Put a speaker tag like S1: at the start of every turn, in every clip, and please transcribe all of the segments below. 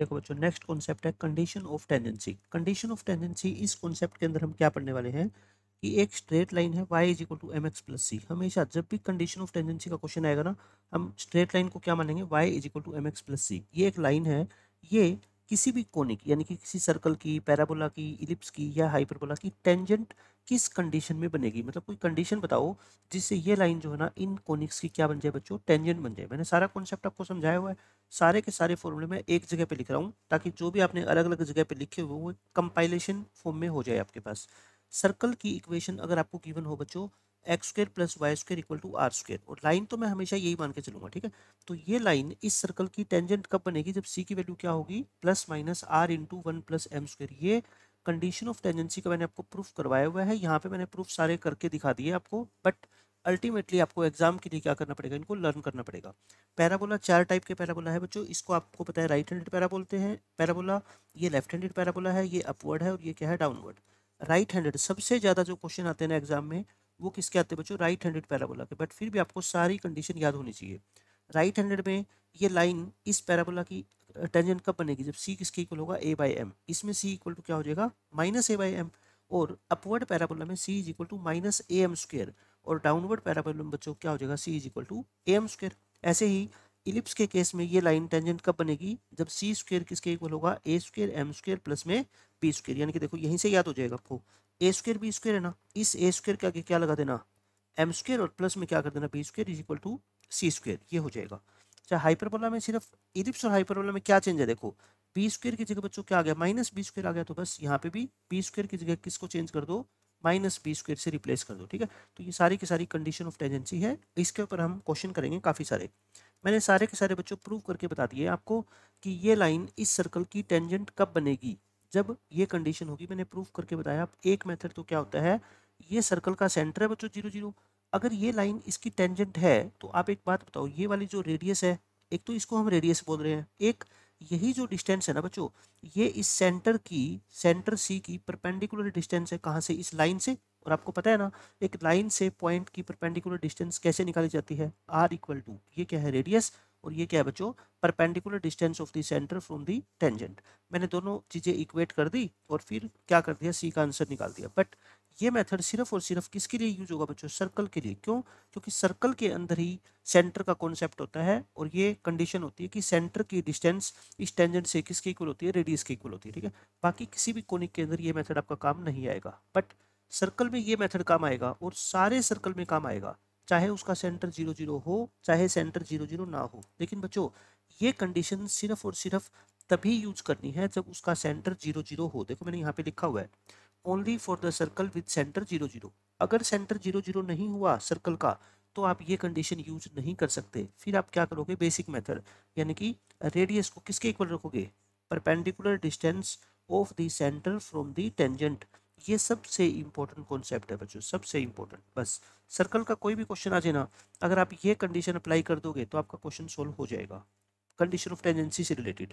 S1: देखो बच्चों, next concept है condition of tangency. Condition of tangency, इस कॉन्सेप्ट के अंदर हम क्या पढ़ने वाले हैं कि एक स्ट्रेट लाइन है y is equal to m x plus c. हमेशा जब भी कंडीशन ऑफ टेंजेंसी का क्वेश्चन आएगा ना, हम स्ट्रेट लाइन को क्या मानेंगे, y is equal to m x plus c. ये एक लाइन है, ये किसी भी कोनिक यानी कि किसी सर्कल की, पैराबोला की, इलिप्स की या हाइपरबोला की टेंजेंट किस कंडीशन में बनेगी। मतलब कोई कंडीशन बताओ जिससे ये लाइन जो है ना इन कोनिक्स की क्या बन जाए बच्चों, टेंजेंट बन जाए। मैंने सारा कॉन्सेप्ट आपको समझाया हुआ है, सारे के सारे फॉर्मूले मैं एक जगह पे लिख रहा हूँ ताकि जो भी आपने अलग अलग जगह पे लिखे हुए वो कंपाइलेशन फॉर्म में हो जाए आपके पास। सर्कल की इक्वेशन अगर आपको गिवन हो बच्चों, x square plus y square equal to r square, और लाइन तो मैं हमेशा यही मान के चलूंगा, ठीक है। तो ये लाइन इस सर्कल की टेंजेंट कब बनेगी, जब सी की वैल्यू क्या होगी, plus minus r into one plus m square. ये कंडीशन ऑफ टेंजेंसी का मैंने आपको प्रूफ करवाया हुआ है, यहाँ पे मैंने प्रूफ सारे करके दिखा दिए आपको। बट अल्टीमेटली आपको एग्जाम के लिए क्या करना पड़ेगा, इनको लर्न करना पड़ेगा। पैराबोला, चार टाइप के पैराबोला है बच्चों, इसको आपको पता है राइट हैंडेड पैरा बोलते हैं पैराबोला, ये लेफ्ट हैंडेड पैराबोला है, ये अपवर्ड है और ये क्या है, डाउनवर्ड। राइट हैंडेड सबसे ज़्यादा जो क्वेश्चन आते हैं ना एग्जाम में, वो किसके आते हैं बच्चों, राइट हैंडेड पैराबोला के। बट फिर भी आपको सारी कंडीशन याद होनी चाहिए। राइट हैंडेड में ये लाइन इस पैराबोला की टेंजेंट कब बनेगी, जब सी किसके इक्वल होगा, ए बाई एम। इसमें सी इक्वल टू क्या हो जाएगा, माइनस ए बाई एम। और अपवर्ड पैराबोला में c is equal to minus A m square, और डाउनवर्ड पैराबोला में बच्चों क्या हो जाएगा, c is equal to A m square. ऐसे ही इलिप्स के केस में ये लाइन टेंजेंट कब बनेगी, जब सी स्क्र किसके इक्वल होगा, ए स्क्र एम स्क्र प्लस में बी स्क्र। यानी कि देखो यहीं से याद हो जाएगा आपको, ए स्क्र बी स्क्र है ना, इस ए स्क्र के आगे क्या लगा देना, एम स्क्र, और प्लस में क्या कर देना, b square is equal to c square. ये हो जाएगा। अच्छा, हाइपरबोला में सिर्फ इलिप्स और हाइपरबोला में क्या चेंज है, देखो बी स्क्र की जगह बच्चों क्या आ गया, माइनस बी स्क्र आ गया। तो बस यहाँ पे भी बी स्क्र की जगह किसको चेंज कर दो, माइनस बी स्क्र से रिप्लेस कर दो, ठीक है। तो ये सारी की सारी कंडीशन ऑफ टेंजेंसी है, इसके ऊपर हम क्वेश्चन करेंगे काफ़ी सारे। मैंने सारे के सारे बच्चों प्रूव करके बता दिए आपको कि ये लाइन इस सर्कल की टेंजेंट कब बनेगी, जब ये कंडीशन होगी। मैंने प्रूव करके बताया। अब एक मेथड तो क्या होता है, ये सर्कल का सेंटर है बच्चों 0 0, अगर ये लाइन इसकी टेंजेंट है तो आप एक बात बताओ, ये वाली जो रेडियस है, एक तो इसको हम रेडियस बोल रहे हैं, एक यही जो डिस्टेंस है ना बच्चों, ये इस सेंटर की, सेंटर सी की परपेंडिकुलर डिस्टेंस है, कहाँ से, इस लाइन से। और आपको पता है ना, एक लाइन से पॉइंट की परपेंडिकुलर डिस्टेंस कैसे निकाली जाती है, आर इक्वल टू, ये क्या है, रेडियस, और ये क्या है बच्चों, perpendicular distance of the centre from the tangent. मैंने दोनों चीज़ें इक्वेट कर दी और फिर क्या कर दिया, सी का आंसर निकाल दिया। बट ये मेथड सिर्फ और सिर्फ किसके लिए यूज होगा बच्चों, सर्कल के लिए। क्यों, क्योंकि सर्कल के अंदर ही सेंटर का कॉन्सेप्ट होता है, और ये कंडीशन होती है कि सेंटर की डिस्टेंस इस टेंजेंट से किसके इक्वल होती है, रेडियस के इक्वल होती है, ठीक है। बाकी किसी भी कोनिक के अंदर ये मेथड आपका काम नहीं आएगा, बट सर्कल में ये मेथड काम आएगा, और सारे सर्कल में काम आएगा, चाहे उसका सेंटर 0 0 हो, चाहे सेंटर 0 0 ना हो। लेकिन बच्चों, ये कंडीशन सिर्फ और सिर्फ तभी यूज करनी है जब उसका सेंटर 0 0 हो। देखो मैंने यहाँ पे लिखा हुआ है, only for the circle with centre 0 0। अगर सेंटर 0 0 नहीं हुआ सर्कल का, तो आप ये कंडीशन यूज नहीं कर सकते। फिर आप क्या करोगे, बेसिक मेथड, यानी कि रेडियस को किसके इक्वल रखोगे, perpendicular distance of the centre from the tangent. ये सबसे इंपॉर्टेंट कॉन्सेप्ट है बच्चों, सबसे इंपॉर्टेंट। बस सर्कल का कोई भी क्वेश्चन आ जाए ना, अगर आप ये कंडीशन अप्लाई कर दोगे तो आपका क्वेश्चन सोल्व हो जाएगा, कंडीशन ऑफ टेंजेंसी से रिलेटेड।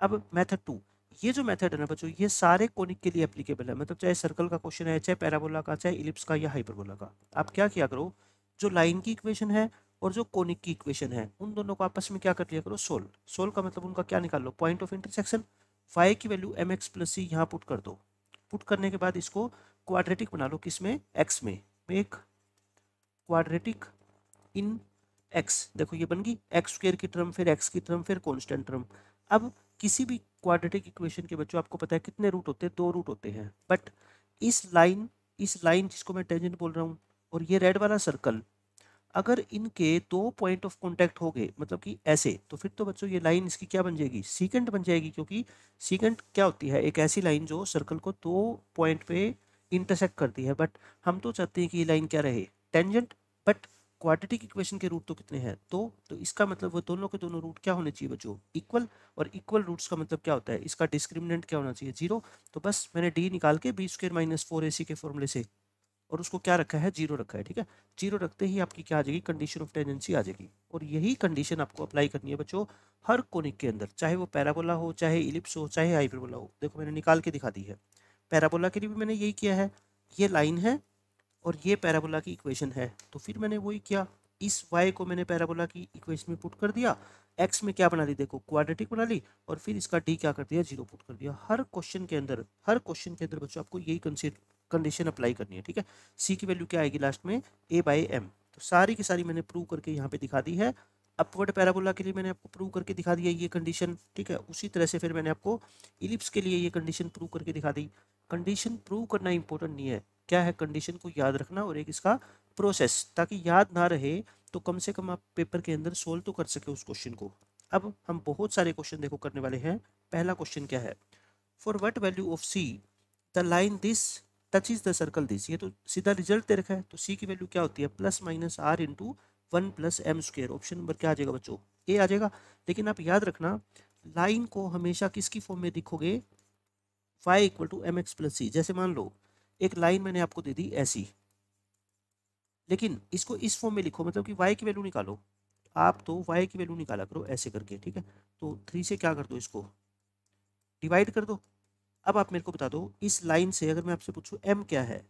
S1: अब मेथड 2, ये जो मेथड है ना बच्चों, ये सारे कोनिक के लिए एप्लीकेबल है। मतलब चाहे सर्कल का क्वेश्चन है, चाहे पैराबोला का, चाहे इलिप्स का या हाइपरबोला का। आप क्या किया करो, जो लाइन की इक्वेशन है और जो कोनिक की इक्वेशन है, उन दोनों को आपस में क्या कर लिया करो, सोल्व। सोल्व का मतलब उनका क्या निकाल लो, पॉइंट ऑफ इंटरसेक्शन। फाई की वैल्यू एम एक्स प्लस सी यहाँ पुट कर दो। पुट करने के बाद इसको क्वाड्रेटिक बना लो, किसमें, एक्स में। Make quadratic in x. देखो ये बन गई एक्स स्क्र की टर्म, फिर एक्स की टर्म, फिर कॉन्स्टेंट टर्म। अब किसी भी क्वाड्रेटिक इक्वेशन के बच्चों आपको पता है कितने रूट होते हैं, 2 रूट होते हैं। बट इस लाइन जिसको मैं टेंजेंट बोल रहा हूँ, और ये रेड वाला सर्कल, अगर इनके 2 पॉइंट ऑफ कॉन्टैक्ट हो गए, मतलब कि ऐसे, तो फिर तो बच्चों ये लाइन इसकी क्या बन जाएगी, सीकेंट बन जाएगी। क्योंकि सीकेंट क्या होती है, एक ऐसी लाइन जो सर्कल को 2 पॉइंट पे इंटरसेक्ट करती है। बट हम तो चाहते हैं कि ये लाइन क्या रहे, टेंजेंट। बट क्वाड्रेटिक इक्वेशन के रूट तो कितने हैं, तो इसका मतलब वो दोनों के दोनों रूट क्या होने चाहिए बच्चों, इक्वल। और इक्वल रूट्स का मतलब क्या होता है, इसका डिस्क्रिमिनेंट क्या होना चाहिए, 0। तो बस मैंने डी निकाल के बी स्क्र माइनस 4ac के फॉर्मूले से, और उसको क्या रखा है, 0 रखा है, ठीक है। 0 रखते ही आपकी क्या आ जाएगी, कंडीशन ऑफ टेंजेंसी आ जाएगी। और यही कंडीशन आपको अप्लाई करनी है बच्चों हर कोनिक के अंदर, चाहे वो पैराबोला हो, चाहे इलिप्स हो, चाहे हाइपरबोला हो। देखो मैंने निकाल के दिखा दी है। पैराबोला के लिए भी मैंने यही किया है, ये लाइन है और ये पैराबोला की इक्वेशन है, तो फिर मैंने वही किया। इस y को मैंने पैराबोला की इक्वेशन में पुट कर दिया, x में क्या बना ली देखो क्वाड्रेटिक बना ली, और फिर इसका d क्या कर दिया 0 पुट कर दिया। हर क्वेश्चन के अंदर बच्चों आपको यही कंडीशन अप्लाई करनी है, ठीक है। c की वैल्यू क्या आएगी लास्ट में a/m। तो सारी की सारी मैंने प्रूव करके यहाँ पे दिखा दी है। अपवर्ड पैराबोला के लिए मैंने आपको प्रूव करके दिखा दिया ये कंडीशन, ठीक है। उसी तरह से फिर मैंने आपको इलिप्स के लिए ये कंडीशन प्रूव करके दिखा दी। कंडीशन प्रूव करना इंपॉर्टेंट नहीं है, क्या है कंडीशन को याद रखना और एक इसका प्रोसेस, ताकि याद ना रहे तो कम से कम आप पेपर के अंदर सोल्व तो कर सके उस क्वेश्चन को। अब हम बहुत सारे क्वेश्चन देखो करने वाले हैं। पहला क्वेश्चन क्या है, for what value of c the line this touch is the circle this. ये तो सीधा रिजल्ट दे रखा है, तो सी की वैल्यू क्या होती है plus minus r into 1+m²। Option number क्या आ जाएगा बच्चों, ए आ जाएगा। लेकिन आप याद रखना लाइन को हमेशा किसकी फॉर्म में लिखोगे, y = mx+c। जैसे मान लो एक लाइन मैंने आपको दे दी ऐसी, लेकिन इसको इस फॉर्म में लिखो, मतलब कि y की वैल्यू निकालो। आप तो y की वैल्यू निकाला करो ऐसे करके, ठीक है। तो 3 से क्या कर दो, इसको डिवाइड कर दो। अब आप मेरे को बता दो इस लाइन से अगर मैं आपसे पूछूं m क्या है,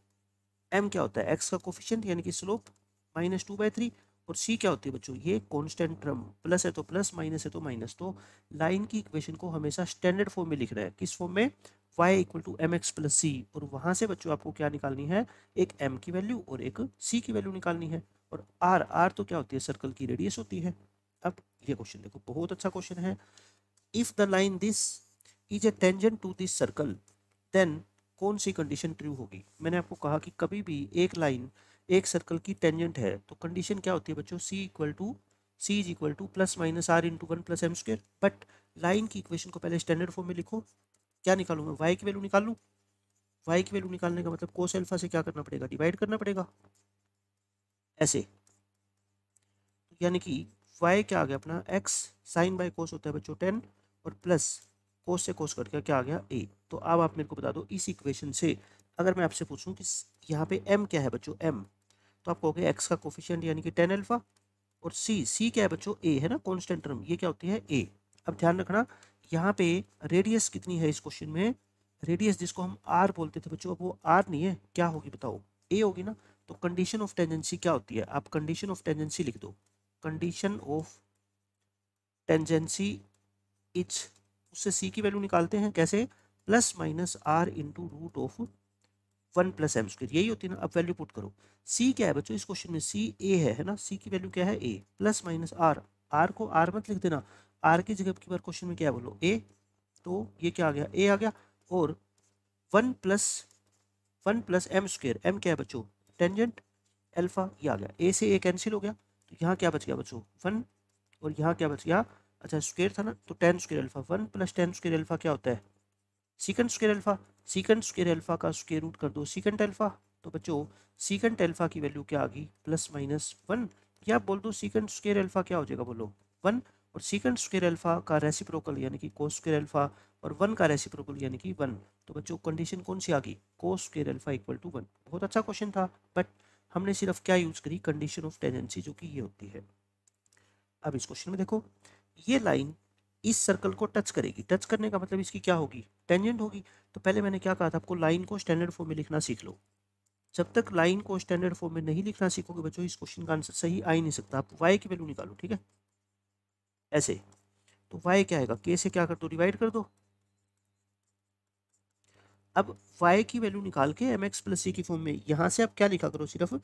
S1: m क्या होता है x का कोफिशिएंट यानी कि स्लोप -2/3, और c क्या होती है बच्चों ये कांस्टेंट टर्म, प्लस है तो प्लस माइनस है तो माइनस। तो लाइन की इक्वेशन को हमेशा स्टैंडर्ड फॉर्म में लिख रहा है, किस फॉर्म में y = mx+c, और वहां से बच्चों आपको क्या निकालनी है, एक m की वैल्यू और एक c की वैल्यू निकालनी है। और r तो क्या होती है सर्कल की रेडियस होती है। अब ये क्वेश्चन देखो बहुत अच्छा क्वेश्चन है, if the line this is a tangent to this circle then कौन सी कंडीशन ट्रू होगी। मैंने आपको कहा कि कभी भी एक लाइन एक सर्कल की टेंजेंट है तो कंडीशन क्या होती है बच्चों, c is equal to plus minus r into 1+m²। But line की इक्वेशन को पहले स्टैंडर्ड फॉर्म में लिखो। क्या निकालूँ मैं, y की वैल्यू निकाल लूँ। y की वैल्यू निकालने का मतलब कोस अल्फा से क्या करना पड़ेगा, डिवाइड करना पड़ेगा ऐसे। यानी कि y क्या आ गया अपना x साइन बाय कोस होता है बच्चों 10, और प्लस कोस से कोस करके क्या आ गया a। तो अब आप मेरे को बता दो इस इक्वेशन से अगर मैं आपसे पूछूं कि यहाँ पे m क्या है बच्चों m, तो आप कहोगे x का कोफिशिएंट यानी कि 10 अल्फा, और c क्या है बच्चों a है ना कांस्टेंट टर्म, ये क्या होती है a। अब ध्यान रखना यहाँ पे रेडियस कितनी है इस क्वेश्चन में, रेडियस जिसको हम r बोलते थे बच्चों, अब वो r नहीं है, क्या होगी बताओ a होगी ना। तो कंडीशन ऑफ टेंजेंसी क्या होती है, आप कंडीशन ऑफ टेंजेंसी लिख दो, कंडीशन ऑफ टेंजेंसी इज, उससे c की वैल्यू निकालते हैं कैसे, plus minus r into root of 1+m², यही होती है ना। अब वैल्यू पुट करो, c क्या है बच्चों इस क्वेश्चन में, c a है ना, c की वैल्यू क्या है a, plus minus r, r को r मत लिख देना, r की जगह की बार क्वेश्चन में क्या है बोलो a, तो ये क्या आ गया a आ गया, और 1+m², m क्या है बच्चों टेंजेंट अल्फा, ये आ गया, a से a कैंसिल हो गया, तो यहाँ क्या बच गया बच्चों 1, और यहाँ क्या बच गया, अच्छा स्क्वायर था ना, तो tan² अल्फा, 1+tan² अल्फा क्या होता है सेकंड² अल्फा, सेकंड² अल्फा का स्क्वायर रूट कर दो सेकंड अल्फा। तो बच्चों सेकंड अल्फा की वैल्यू क्या आ गई +-1, या बोल दो सेकंड² अल्फा क्या हो जाएगा बोलो 1, और सेकंड² अल्फा का रेसिप्रोकल यानी कि cos² अल्फा, और 1 का रेसिप्रोकल यानी कि 1। तो बच्चों कंडीशन कौन सी आ गई cos² अल्फा = 1। बहुत अच्छा क्वेश्चन था, बट हमने सिर्फ क्या यूज करी, कंडीशन ऑफ टेंजेंसी, जो कि ये होती है। अब इस क्वेश्चन में देखो ये लाइन इस सर्कल को टच करेगी, टच करने का मतलब इसकी क्या होगी टेंजेंट होगी। तो पहले मैंने क्या कहा था आपको, लाइन को स्टैंडर्ड फॉर्म में लिखना सीख लो। जब तक लाइन को स्टैंडर्ड फॉर्म में नहीं लिखना सीखोगे बच्चों इस क्वेश्चन का आंसर सही आ ही नहीं सकता। आप y की वैल्यू निकालो, ठीक है ऐसे। तो y क्या आएगा, k से क्या कर दो डिवाइड कर दो। अब y की वैल्यू निकाल के mx+c की फॉर्म में, यहाँ से आप क्या लिखा करो सिर्फ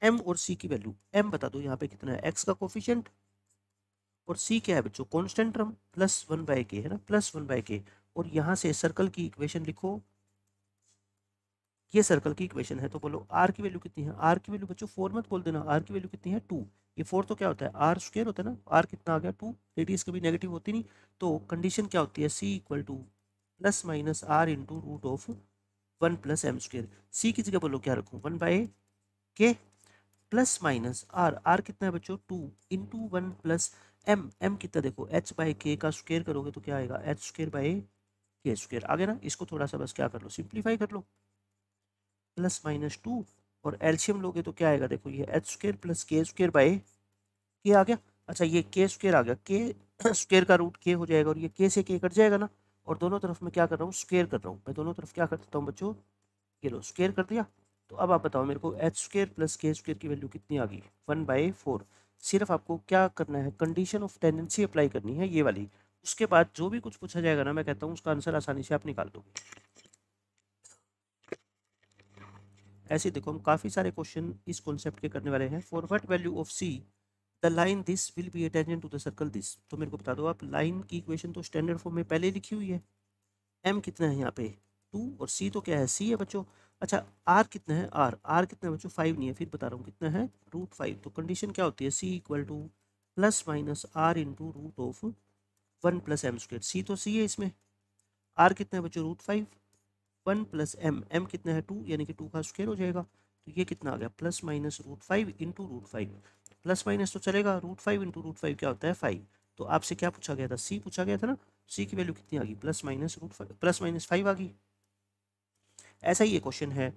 S1: m और c की वैल्यू। m बता दो यहाँ पे कितना है x का कोफिशिएंट, और c क्या है बच्चों कांस्टेंट टर्म, +1/k है ना, +1/k। और यहाँ से सर्कल की इक्वेशन लिखो, ये सर्कल की इक्वेशन है। तो बोलो r की वैल्यू कितनी है, r की वैल्यू बच्चों 4 मत बोल देना, r की वैल्यू कितनी है 2। ये 4 तो क्या होता है r² होता है ना, r कितना आ गया 2, रेडियस कभी नेगेटिव होती नहीं। तो कंडीशन क्या होती है c = +-r into root of 1+m²। c की जगह बोलो क्या रखूँ 1/k, प्लस माइनस r कितना है बच्चों 2 इंटू 1+m, m कितना देखो h/k का स्क्वायर करोगे तो क्या आएगा h²/k²। आगे ना इसको थोड़ा सा बस क्या कर लो सिंप्लीफाई कर लो, +-2, और एलसीएम लोगे तो क्या आएगा देखो ये h² + k² आ गया। अच्छा ये k² आ गया, k² का रूट k हो जाएगा, और ये k से k कट जाएगा ना, और दोनों तरफ मैं क्या कर रहा हूँ स्क्वायर कर रहा हूँ, मैं दोनों तरफ क्या कर देता हूँ बच्चों, ये लो स्क्वायर कर दिया। तो अब आप बताओ मेरे को h² + k² की वैल्यू कितनी आ गई 1/4। सिर्फ आपको क्या करना है, कंडीशन ऑफ टेंडेंसी अप्लाई करनी है ये वाली। उसके बाद जो भी कुछ पूछा जाएगा ना, मैं कहता हूँ उसका आंसर आसानी से आप निकाल दोगे। ऐसे देखो हम काफ़ी सारे क्वेश्चन इस कॉन्सेप्ट के करने वाले हैं। For what value of c the line this will be a tangent to the circle this. तो मेरे को बता दो आप, लाइन की इक्वेशन तो स्टैंडर्ड फॉर्म में पहले लिखी हुई है। एम कितना है यहाँ पे 2, और सी तो क्या है सी है बच्चों। अच्छा आर कितना है, आर कितना है बच्चों 5 नहीं है, फिर बता रहा हूँ कितना है √5। तो कंडीशन क्या होती है, c equal to plus minus r into √1 + m²। C तो सी है इसमें, आर कितना है बच्चों √5, 1 + m कितना है 2, यानी कि 2 का स्क्वायर हो जाएगा। तो ये कितना आ गया plus minus √5 into √5। Plus minus तो चलेगा, √5 इंटू √5 क्या होता है 5। तो आपसे क्या पूछा गया था, सी पूछा गया था ना, सी की वैल्यू कितनी आ गई +-5 आ गई। ऐसा ही ये क्वेश्चन है।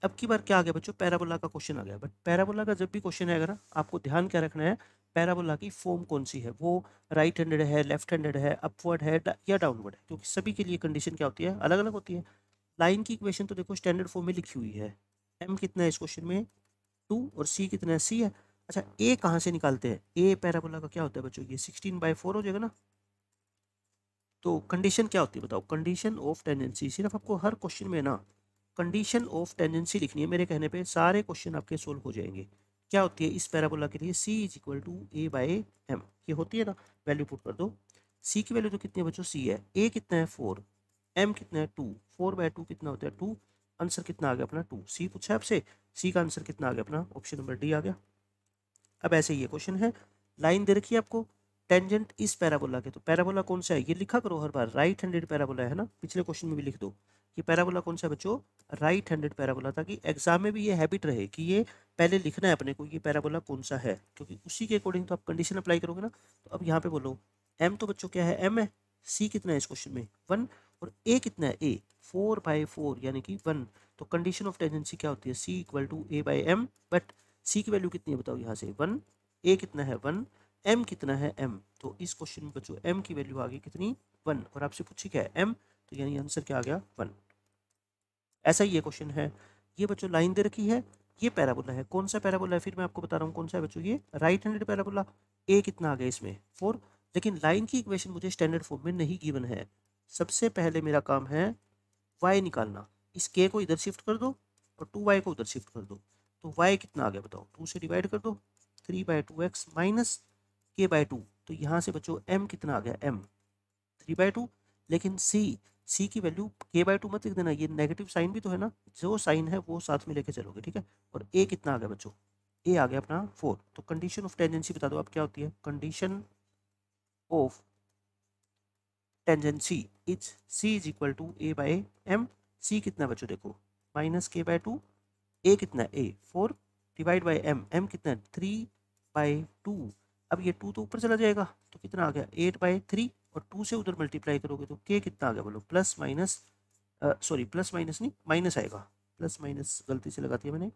S1: अब की बार क्या आ गया बच्चों, पैराबोला का क्वेश्चन आ गया। बट पैराबोला का जब भी क्वेश्चन आएगा ना, आपको ध्यान क्या रखना है, पैराबोला की फॉर्म कौन सी है, वो राइट हैंडेड है, लेफ्ट हैंडेड है, अपवर्ड है या डाउनवर्ड है, क्योंकि सभी के लिए कंडीशन क्या होती है, अलग अलग होती है। लाइन की इक्वेशन तो देखो स्टैंडर्ड फॉर्म में लिखी हुई है। एम कितना है इस क्वेश्चन में 2, और सी कितना है सी है। अच्छा ए कहाँ से निकालते हैं, ए पैराबोला का क्या होता है बच्चों, ये 16/4 हो जाएगा ना। तो कंडीशन क्या होती है बताओ, कंडीशन ऑफ टेंडेंसी। सिर्फ आपको हर क्वेश्चन में ना कंडीशन ऑफ टेंडेंसी लिखनी है, मेरे कहने पे सारे क्वेश्चन आपके सोल्व हो जाएंगे। क्या होती है इस पैराबोला के लिए, c = a/m, ये होती है ना, वैल्यू पुट कर दो। c की वैल्यू तो कितनी है बच्चों, c है, a कितना है 4, m कितना है 2, 4/2 कितना होता है 2, आंसर कितना आ गया अपना 2। c पूछा है आपसे, c का आंसर कितना आ गया अपना, ऑप्शन नंबर डी आ गया। अब ऐसे ये क्वेश्चन है, लाइन दे रखी है आपको, टेंजेंट इस पैराबोला के, तो पैराबोला कौन सा है ये लिखा करो हर बार, राइट हैंडेड पैराबोला है ना, पिछले क्वेश्चन में भी लिख दो कि पैराबोला कौन सा है बच्चों, राइट हैंडेड पैराबोला, ताकि एग्जाम में भी ये हैबिट रहे कि ये पहले लिखना है अपने को ये पैराबोला कौन सा है, क्योंकि उसी के अकॉर्डिंग तो आप कंडीशन अप्लाई करोगे ना। तो अब यहाँ पे बोलो एम तो बच्चों क्या है, एम है, सी कितना है इस क्वेश्चन में 1, और ए कितना है, ए 4/4 यानी कि 1। तो कंडीशन ऑफ टेंजेंसी क्या होती है, सी = a/m, बट सी की वैल्यू कितनी है बताओ यहाँ से 1, ए कितना है 1, m कितना है m। तो इस क्वेश्चन में बच्चों m की वैल्यू आ गई कितनी 1, और आपसे पूछी क्या है m, तो यानी आंसर क्या आ गया 1। ऐसा ही ये क्वेश्चन है, ये बच्चों लाइन दे रखी है, ये पैराबोला है, कौन सा पैराबोला है, फिर मैं आपको बता रहा हूँ कौन सा है बच्चों, ये राइट हैंडेड पैराबोला। ए कितना आ गया इसमें 4, लेकिन लाइन की इक्वेशन मुझे स्टैंडर्ड फॉर्म में नहीं गिवन है। सबसे पहले मेरा काम है y निकालना, इस k को इधर शिफ्ट कर दो और 2y को उधर शिफ्ट कर दो। तो y कितना आ गया बताओ, 2 से डिवाइड कर दो, 3/2x माइनस k/2। तो यहाँ से बच्चों m कितना आ गया, m 3/2, लेकिन c की वैल्यू k/2 मत लिख देना, ये नेगेटिव साइन भी तो है ना, जो साइन है वो साथ में लेके चलोगे, ठीक है। और a कितना आ गया बच्चों, a आ गया अपना 4। तो कंडीशन ऑफ टेंजेंसी बता दो आप क्या होती है, condition of tangency is c = a/m। c कितना बच्चों देखो -k/2, a कितना है a 4 डिवाइड बाई m कितना है 3/2। अब ये 2 तो ऊपर चला जाएगा, तो कितना आ गया 8/3, और 2 से उधर मल्टीप्लाई करोगे तो k कितना आ गया बोलो, प्लस माइनस प्लस माइनस नहीं माइनस आएगा, प्लस माइनस गलती से लगा दिया मैंने,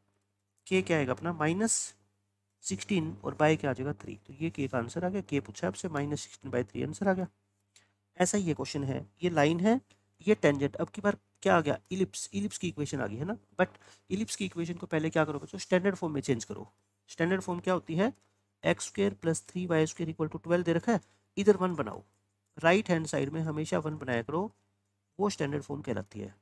S1: k क्या आएगा अपना -16, और बाय क्या आ जाएगा 3। तो ये k का आंसर आ गया, k पूछा आपसे -16/3 आंसर आ गया। ऐसा ही ये क्वेश्चन है, ये लाइन है, ये टेंजेंट। अब की बार क्या आ गया, इलिप्स, इलिप्स की इक्वेशन आ गई है ना। बट इलिप्स की इक्वेशन को पहले क्या करो बच्चों, स्टैंडर्ड फॉर्म में चेंज करो। स्टैंडर्ड फॉर्म क्या होती है, x² + 3y² = 12 दे रखा है, इधर 1 बनाओ, राइट हैंड साइड में हमेशा 1 बनाया करो, वो स्टैंडर्ड फॉर्म कहलाती है।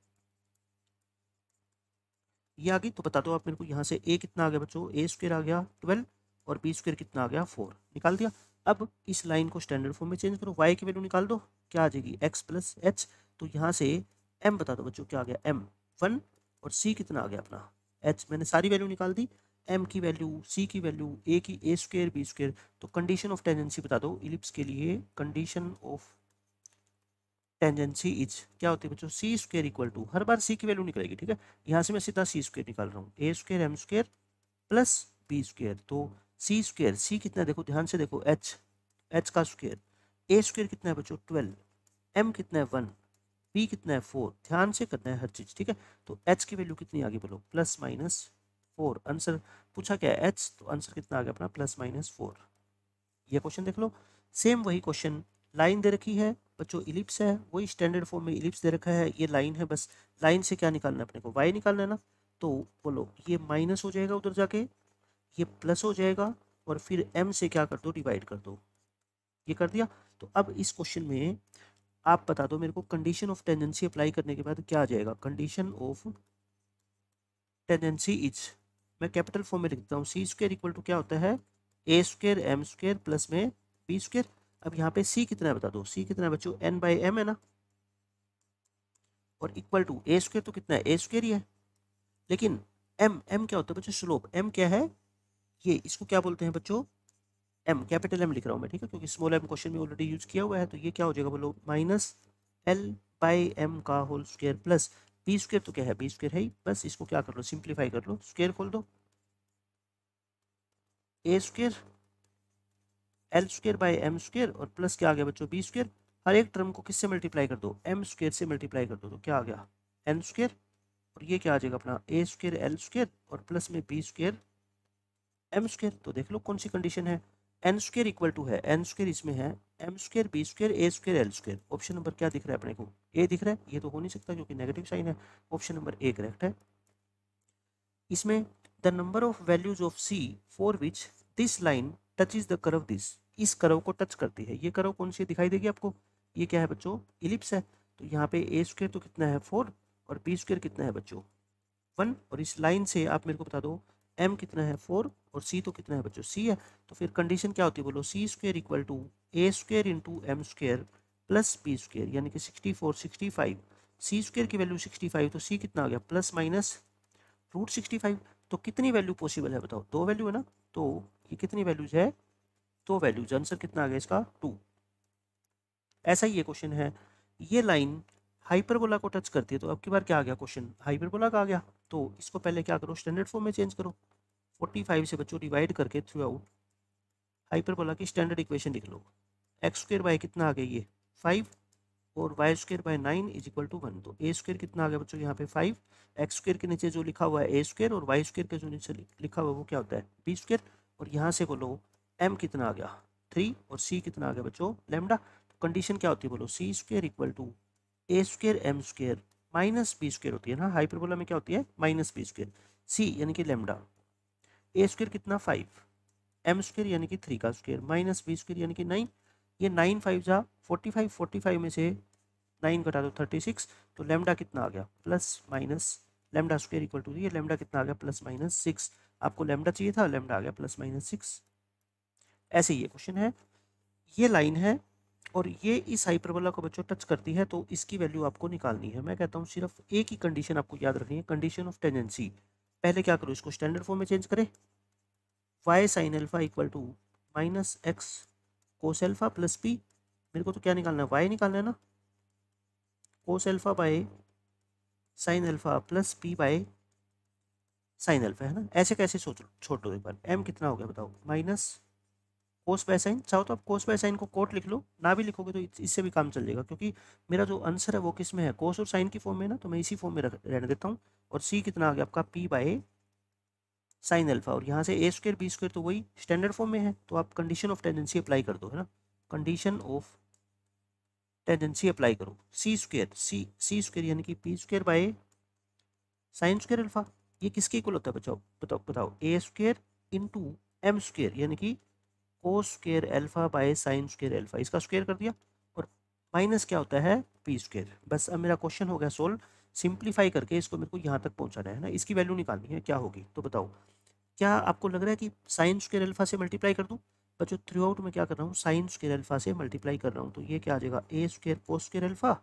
S1: ये आ गई, तो बता दो आप मेरे को यहाँ से a कितना आ गया बच्चों, a² आ गया 12, और b² कितना आ गया 4, निकाल दिया। अब इस लाइन को स्टैंडर्ड फॉर्म में चेंज करो, y की वैल्यू निकाल दो, क्या आ जाएगी x + h। तो यहाँ से m बता दो बच्चों क्या आ गया, m 1, और c कितना आ गया अपना h, मैंने सारी वैल्यू निकाल दी, m की वैल्यू, c की वैल्यू, a की a² b²। तो कंडीशन ऑफ टेंजेंसी बता दो इलिप्स के लिए, कंडीशन ऑफ टेंजेंसी इज क्या होती है बच्चों, c² = हर बार c की वैल्यू निकलेगी, ठीक है। यहाँ से मैं सीधा c² निकाल रहा हूँ, a² m² + b²। तो c², c कितना है देखो ध्यान से देखो, h का स्क्वायर, a² कितना है बच्चों 12, m कितना है 1, b कितना है 4, ध्यान से करना है हर चीज, ठीक है। तो h की वैल्यू कितनी आ गई बोलो, +-4। आंसर पूछा क्या है h, तो आंसर कितना आ गया अपना +-4। ये क्वेश्चन देख लो, सेम वही क्वेश्चन, लाइन दे रखी है बच्चों, इलिप्स है, वही स्टैंडर्ड फॉर्म में इलिप्स दे रखा है, ये लाइन है, बस लाइन से क्या निकालना है अपने को, y निकालना है ना। तो बोलो ये माइनस हो जाएगा उधर जाके, ये प्लस हो जाएगा, और फिर m से क्या कर दो, डिवाइड कर दो। ये कर दिया। तो अब इस क्वेश्चन में आप बता दो मेरे को, कंडीशन ऑफ टेंडेंसी अप्लाई करने के बाद क्या आ जाएगा। कंडीशन ऑफ टेंडेंसी इज, मैं कैपिटल फॉर्म में लिखता हूँ, सी स्क्वायर इक्वल टू क्या होता है, a square m square plus में बी स्क्वायर। अब यहाँ पे सी कितना है बता दो, सी कितना है बच्चों, एन बाई एम है ना, और इक्वल टू ए स्क्वायर तो कितना है, ए स्क्वायर ही है। लेकिन एम, एम क्या होता है बच्चों, स्लोप। एम क्या है, ये इसको क्या बोलते हैं बच्चों, एम, कैपिटल एम लिख रहा हूँ मैं, ठीक है, क्योंकि स्मॉल एम क्वेश्चन में ऑलरेडी यूज किया हुआ है। तो ये क्या हो जाएगा बोलो, माइनस एल बाई एम का whole square plus b square, तो क्या है, बी स्क्वायर है ही, बस इसको क्या कर लो, सिंप्लीफाई कर लो, स्क्वायर खोल दो, a square l square by m square और प्लस क्या आ गया बच्चों, बी स्क्वायर। हर एक टर्म को किससे मल्टीप्लाई कर दो, एम स्क्वायर से मल्टीप्लाई कर दो, तो क्या आ गया, एन स्क्वायर, और ये क्या आ जाएगा अपना, ए स्क्वायर एल स्क्वायर और प्लस में बी स्क्वायर एम स्क्वायर। तो देख लो कौन सी कंडीशन है, एन स्क्वायर इक्वल टू है, एन स्क्वायर इसमें है, m square b square a square l square. Option number क्या दिख रहा है अपने को, ए दिख रहा है। ये तो हो नहीं सकता क्योंकि नेगेटिव साइन है, ऑप्शन नंबर ए करेक्ट है। इसमें the number of values of c for which this line touches the curve this, इस कर्व को टच करती है। ये कर्व कौन सी दिखाई देगी आपको, ये क्या है बच्चों, इलिप्स है। तो यहाँ पे ए स्क्वायर तो कितना है 4 और बी स्क्वायर कितना है बच्चों 1, और इस लाइन से आप मेरे को बता दो m कितना है 4 और c तो कितना है बच्चों, c है। तो फिर कंडीशन क्या होती है बोलो, c square equal to a square into m square plus b square, यानी कि 64 65, सी स्क्वायर की वैल्यू 65, तो c कितना आ गया प्लस माइनस रूट 65। तो कितनी वैल्यू पॉसिबल है बताओ, दो वैल्यू है ना, तो ये कितनी वैल्यूज है, दो वैल्यूज। आंसर कितना आ गया इसका 2। ऐसा ही ये क्वेश्चन है, ये लाइन हाइपरबोला को टच करती है। तो अब की बार क्या आ गया क्वेश्चन, हाइपरबोला का आ गया। तो इसको पहले क्या करो, स्टैंडर्ड फॉर्म में चेंज करो, 45 से बच्चों डिवाइड करके थ्रू आउट हाइपरबोला की स्टैंडर्ड इक्वेशन लिख लो। एक्स स्क्वायर बाय कितना आ गया ये 5 और y square by 9 is equal to 1। तो ए स्क्वायर कितना आ गया बच्चों यहाँ पे 5, एक्स स्क्वायर के नीचे जो लिखा हुआ है ए स्क्वायर और वाई स्क्वायर के जो नीचे लिखा हुआ है वो क्या होता है बी स्क्वायर। और यहाँ से बोलो एम कितना आ गया 3 और सी कितना आ गया बच्चों लेमडा। तो कंडीशन क्या होती है बोलो, c square equal to a square m square minus b square होती है ना, हाइपरबोला में क्या होती है माइनस बी स्क्वायर, सी यानी कि लेमडा, ए स्क्वायर कितना 5, एम स्क्वायर यानी कि 3 का स्क्वायर माइनस बी स्क्वायर यानी कि 9। ये 9 5 जा 45, 45 में से 9 घटा दो 36, तो लेमडा कितना आ गया plus minus lambda square equal to, ये लेमडा कितना आ गया प्लस माइनस 6। आपको लेमडा चाहिए था, लेमडा आ गया प्लस माइनस 6। ऐसे ये क्वेश्चन है, ये लाइन है और ये इस हाइपरबोला को बच्चों टच करती है, तो इसकी वैल्यू आपको निकालनी है। मैं कहता हूँ सिर्फ एक ही कंडीशन आपको याद रखनी है, कंडीशन ऑफ टेंडेंसी। पहले क्या करो, इसको स्टैंडर्ड फॉर्म में चेंज करें, y sine alpha equal to minus x cos alpha plus p. मेरे को तो क्या निकालना है, वाई निकालना है ना, कोस alpha by sine alpha plus P by sine alpha, है ना। ऐसे कैसे सोच छोड़ दो एक बार, एम कितना हो गया बताओ माइनस कोस बाय साइन। चाहो तो आप कोस बाय साइन को कोट लिख लो, ना भी लिखोगे तो इससे भी काम चल जाएगा, क्योंकि मेरा जो आंसर है वो किस में है, कोस और साइन की फॉर्म में ना, तो मैं इसी फॉर्म में रहने देता हूँ। और सी कितना आ गया आपका पी बाय साइन एल्फा, और यहाँ से ए स्क्वायर बी स्क्वायर तो वही स्टैंडर्ड फॉर्म में है। तो आप कंडीशन ऑफ टेंडेंसी अप्लाई कर दो, है ना, कंडीशन ऑफ टेंडेंसी अप्लाई करो, सी स्क्वायर सी स्क्वायर यानी कि P square by sine square alpha, ये किसके इक्वल होता है बच्चों बताओ बताओ, ए स्क्वायर इंटू एम स्क्वायर यानी कि cos square alpha by sine square alpha, इसका स्क्वायर कर दिया, और माइनस क्या होता है पी स्क्वायर। बस अब मेरा क्वेश्चन हो गया सोल्व। सिंप्लीफाई करके इसको मेरे को यहाँ तक पहुँचाना है ना, इसकी वैल्यू निकालनी है, क्या होगी तो बताओ। क्या आपको लग रहा है कि साइन स्क्वायर अल्फा से मल्टीप्लाई कर दूँ बच्चों, थ्रू आउट में क्या कर रहा हूँ साइन स्क्वायर अल्फा से मल्टीप्लाई कर रहा हूँ। तो ये क्या आ जाएगा ए स्क्वायर कोस स्क्वायर अल्फा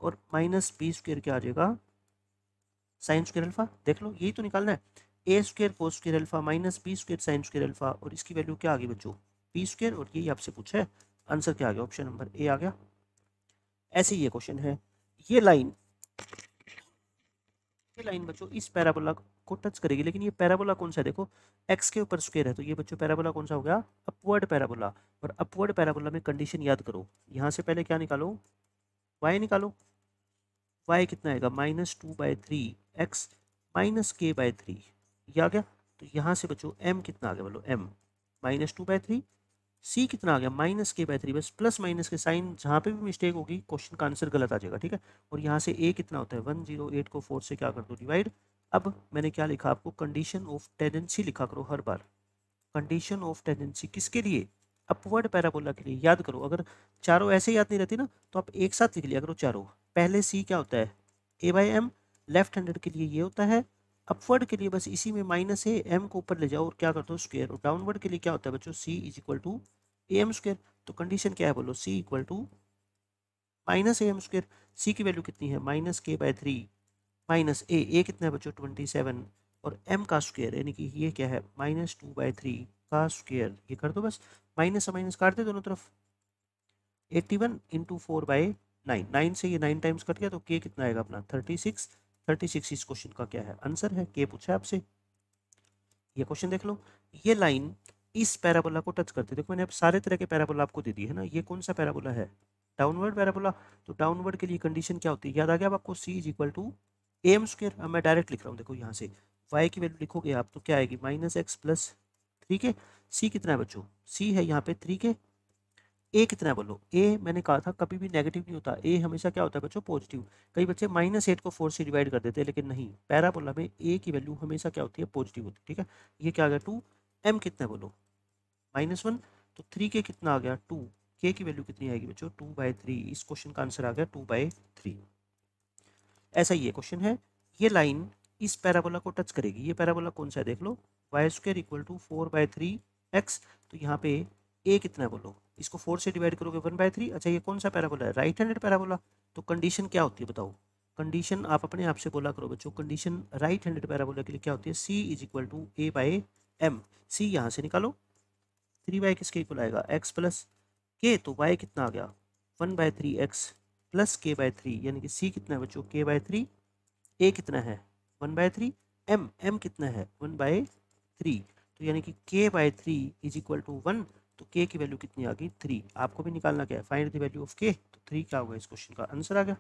S1: और माइनस बी स्क्वायर क्या आ जाएगा साइन स्क्वायर अल्फा। देख लो यही तो निकालना है, a square cos square alpha minus b square sine square alpha, और इसकी वैल्यू क्या आ गई बच्चों पी स्क्वायर, और यही आपसे पूछा है। आंसर क्या आ गया, ऑप्शन नंबर ए आ गया। ऐसे ही ये क्वेश्चन है, ये लाइन बच्चों इस पैराबोला को टच करेगी, लेकिन ये पैराबोला कौन सा है देखो, एक्स के ऊपर स्क्वायर है, तो ये बच्चों पैराबोला कौन सा हो गया अपवर्ड पैराबोला। और अपवर्ड पैराबोला में कंडीशन याद करो, यहाँ से पहले क्या निकालो वाई निकालो, वाई कितना आएगा -2/3 x -k/3, ये आ गया। तो यहाँ से बच्चों m कितना आ गया बोलो, m -2/3, c कितना आ गया -k/3, बस प्लस माइनस के साइन जहाँ पे भी मिस्टेक होगी क्वेश्चन का आंसर गलत आ जाएगा, ठीक है। और यहाँ से a कितना होता है 108 को 4 से क्या कर दो डिवाइड। अब मैंने क्या लिखा आपको, कंडीशन ऑफ टेंडेंसी लिखा करो हर बार, कंडीशन ऑफ टेंडेंसी किसके लिए, अपवर्ड पैराबोला के लिए। याद करो, अगर चारों ऐसे याद नहीं रहती ना तो आप एक साथ लिख लिया करो चारों। पहले सी क्या होता है, ए बाई एम, लेफ्ट हैंडेड के लिए ये होता है, अपवर्ड के लिए बस इसी में माइनस है, एम को ऊपर ले जाओ और क्या कर दो स्क्वायर, और डाउनवर्ड के लिए क्या होता है बच्चों, C is equal to A M square. तो कंडीशन क्या है बोलो, C equal to minus A M square. C की वैल्यू कितनी है, माइनस के बाय 3 माइनस ए कितना है बच्चों 27, और m का स्क्वायर यानी कि ये क्या है -2/3 का स्क्वायर। ये कर दो बस, माइनस से माइनस काट दे दोनों तरफ, 81 इंटू 4/9, 9 से ये 9 टाइम्स कट गया तो k कितना आएगा अपना 36। 36 इस क्वेश्चन का क्या है आंसर है, k पूछा है आपसे। ये क्वेश्चन देख लो, ये लाइन इस पैराबोला को टच करती है। देखो मैंने अब सारे तरह के पैराबोला आपको दे दिए है ना, ये कौन सा पैराबोला है, डाउनवर्ड पैराबोला। तो डाउनवर्ड के लिए कंडीशन क्या होती है, याद आ गया अब आपको, c is equal to A M square. अब मैं डायरेक्ट लिख रहा हूँ, देखो यहाँ से y की वैल्यू लिखोगे आप तो क्या आएगी -x प्लस 3k। c कितना है बच्चों, c है यहाँ पे 3k। a कितना है बोलो, a मैंने कहा था कभी भी नेगेटिव नहीं होता, a हमेशा क्या होता है बच्चों पॉजिटिव। कई बच्चे -8 को 4 से डिवाइड कर देते हैं, लेकिन नहीं, पैराबोला में a की वैल्यू हमेशा क्या होती है, पॉजिटिव होती है। ठीक है, ये क्या आ गया 2, m कितना है बोलो -1, तो 3k कितना आ गया 2, k की वैल्यू कितनी आएगी बच्चों 2/3। इस क्वेश्चन का आंसर आ गया 2/3। ऐसा ही ये क्वेश्चन है, ये लाइन इस पैराबोला को टच करेगी। ये पैराबोला कौन सा है देख लो, y square equal to 4/3x। तो यहाँ पे a कितना है बोलो, इसको 4 से डिवाइड करोगे 1/3। अच्छा ये कौन सा पैराबोला है, राइट हैंडेड पैराबोला। तो कंडीशन क्या होती है बताओ, कंडीशन आप अपने आप से बोला करो बच्चों, कंडीशन राइट हैंडेड पैराबोला के लिए क्या होती है, c is equal to a/m। c यहाँ से निकालो, 3y किसके इक्वल आएगा, x प्लस k। तो y कितना आ गया 1/3x प्लस k/3, यानी कि c कितना है बच्चों k/3, a कितना है 1/3, m कितना है 1/3। तो यानी कि k/3 इज इक्वल टू 1। तो k की वैल्यू कितनी आ गई 3। आपको भी निकालना क्या है, find the value of k। तो 3 क्या होगा, इस क्वेश्चन का आंसर आ गया।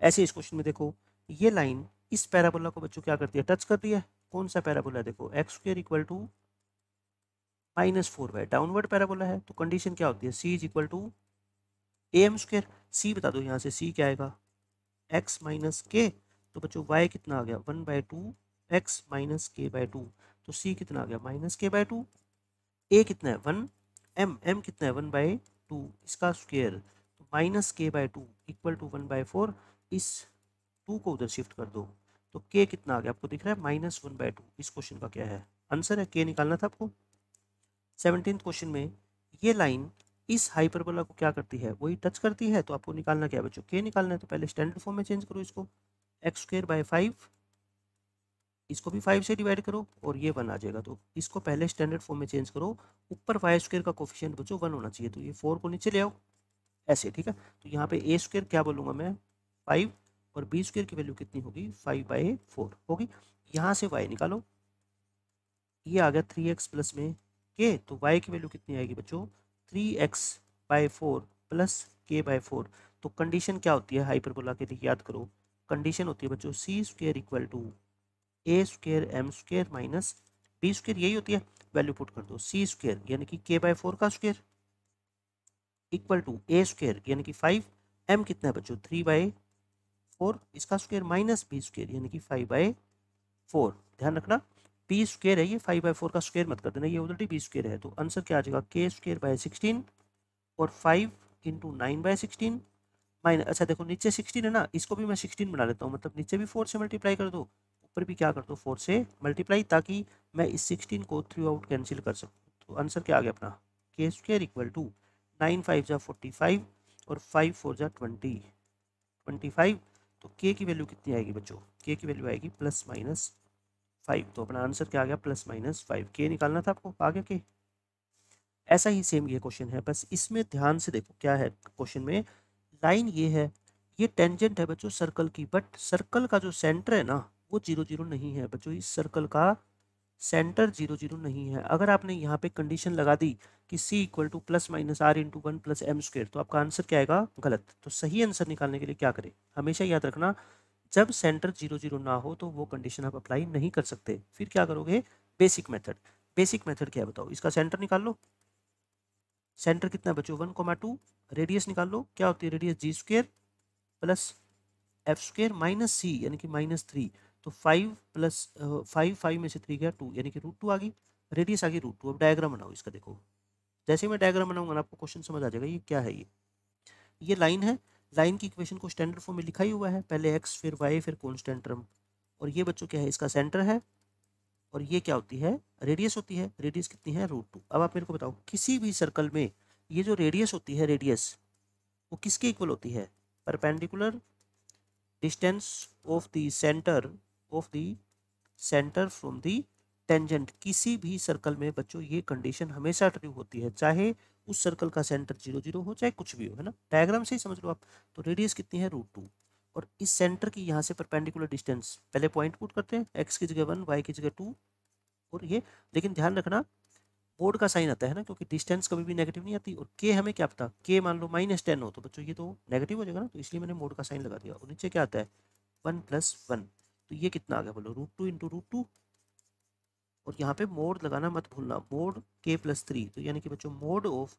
S1: ऐसे इस क्वेश्चन में देखो, ये लाइन इस पैराबोला को बच्चों क्या करती है, टच कर रही है। कौन सा पैराबोला है देखो, x square equal to -4y, downward parabola है। तो कंडीशन क्या होती है, c is equal to A M square. C बता दो यहाँ से, c क्या आएगा x माइनस के। तो बच्चों y कितना आ गया 1/2 x माइनस k/2। तो c कितना आ गया -k/2। a कितना है 1, m कितना है 1/2, इसका स्क्वायर। तो -k/2 इक्वल टू 1/4। इस 2 को उधर शिफ्ट कर दो, तो k कितना आ गया आपको दिख रहा है -1/2। इस क्वेश्चन का क्या है आंसर है, k निकालना था आपको। 17th क्वेश्चन में ये लाइन इस हाइपरबोला को क्या करती है, वही टच करती है। तो आपको निकालना क्या है बच्चों, k निकालना है। तो पहले स्टैंडर्ड फॉर्म में चेंज करो इसको, x²/5, इसको भी 5 से डिवाइड करो और ये 1 आ जाएगा। तो इसको पहले स्टैंडर्ड फॉर्म में चेंज करो, ऊपर y² का कोफिशिएंट बच्चों 1 होना चाहिए। तो ये 4 को नीचे ले आओ ऐसे, ठीक है। तो यहाँ पे a² क्या बोलूँगा मैं 5, और b² की वैल्यू कितनी होगी 5/4 होगी। यहाँ से y निकालो, ये आ गया 3x प्लस में k। तो y की वैल्यू कितनी आएगी बच्चों 3x/4 प्लस k/4। तो कंडीशन क्या होती है हाइपरबोला के लिए, याद करो, कंडीशन होती है बच्चों c² equal to a² m² minus b², यही होती है। वैल्यू पुट कर दो, c² यानी कि k/4 का स्क्वायर इक्वल टू a² यानी कि 5, m कितना है बच्चों 3/4 इसका स्क्वायर माइनस b² यानी कि 5/4। ध्यान रखना b² है ये, 5/4 का स्क्वायर मत कर देना, ये ऑलरेडी b² है। तो आंसर क्या आ जाएगा k²/16 और 5 इंटू 9/16 माइनस। अच्छा देखो नीचे 16 है ना, इसको भी मैं 16 बना लेता हूँ, मतलब नीचे भी 4 से मल्टीप्लाई कर दो, ऊपर भी क्या कर दो 4 से मल्टीप्लाई, ताकि मैं इस 16 को थ्रू आउट कैंसिल कर सकूँ। तो आंसर क्या आ गया अपना k² इक्वल टू 9×5 = 45 और 5×4 = 25। तो k की वैल्यू कितनी आएगी बच्चों, k की वैल्यू आएगी +-5। तो अपना आंसर क्या आ गया +-5। k निकालना था आपको, आ गया k। ऐसा ही सेम ये क्वेश्चन है, बस इसमें ध्यान से देखो क्या है क्वेश्चन में। लाइन ये है, ये टेंजेंट है बच्चों सर्कल की, बट सर्कल का जो सेंटर है ना वो 0 0 नहीं है बच्चों। इस सर्कल का सेंटर 0 0 नहीं है। अगर आपने यहाँ पे कंडीशन लगा दी कि c equal to +-r/1 + m², तो आपका आंसर क्या आएगा गलत। तो सही आंसर निकालने के लिए क्या करें, हमेशा याद रखना जब सेंटर 0 0 ना हो तो वो कंडीशन आप अप्लाई नहीं कर सकते। फिर क्या करोगे, बेसिक मेथड। बेसिक मेथड क्या है बताओ, इसका सेंटर निकाल लो। सेंटर कितना है बच्चों 1,2। रेडियस निकाल लो, क्या होती है radius g² plus f² minus c यानी कि -3। तो 5 + 5 5 में से 3 गया 2 यानी कि √2 आ गई। रेडियस आ गई √2। अब डायग्राम बनाओ इसका। देखो जैसे मैं डायग्राम बनाऊंगा ना आपको क्वेश्चन समझ आ जाएगा ये क्या है। ये लाइन है, लाइन की इक्वेशन को स्टैंडर्ड फॉर्म में लिखा ही हुआ है, पहले x फिर y फिर कॉन्स्टेंट टर्म। और ये बच्चों क्या है, इसका सेंटर है, और ये क्या होती है, रेडियस होती है। रेडियस कितनी है, √2। अब आप मेरे को बताओ किसी भी सर्कल में ये जो रेडियस होती है, रेडियस वो किसके इक्वल होती है, perpendicular distance of the centre from the tangent. किसी भी सर्कल में बच्चों ये कंडीशन हमेशा ट्रू होती है, चाहे उस सर्कल का सेंटर 0 0 हो, चाहे कुछ भी हो, है ना। डायग्राम से ही समझ लो आप। तो रेडियस कितनी है, √2। और इस सेंटर की यहाँ से परपेंडिकुलर डिस्टेंस, पहले पॉइंट पुट करते हैं, x की जगह 1, y की जगह 2। और ये लेकिन ध्यान रखना मोड का साइन आता है ना, क्योंकि डिस्टेंस कभी भी नेगेटिव नहीं आती। और के हमें क्या पता, के मान लो -10 हो तो बच्चों ये तो नेगेटिव हो जाएगा ना, तो इसलिए मैंने मोड का साइन लगा दिया। और नीचे क्या आता है, 1 + 1। तो ये कितना आ गया बोलो, √2 × √2। और यहाँ पे मोड लगाना मत भूलना, मोड k+3। तो यानी कि बच्चों मोड ऑफ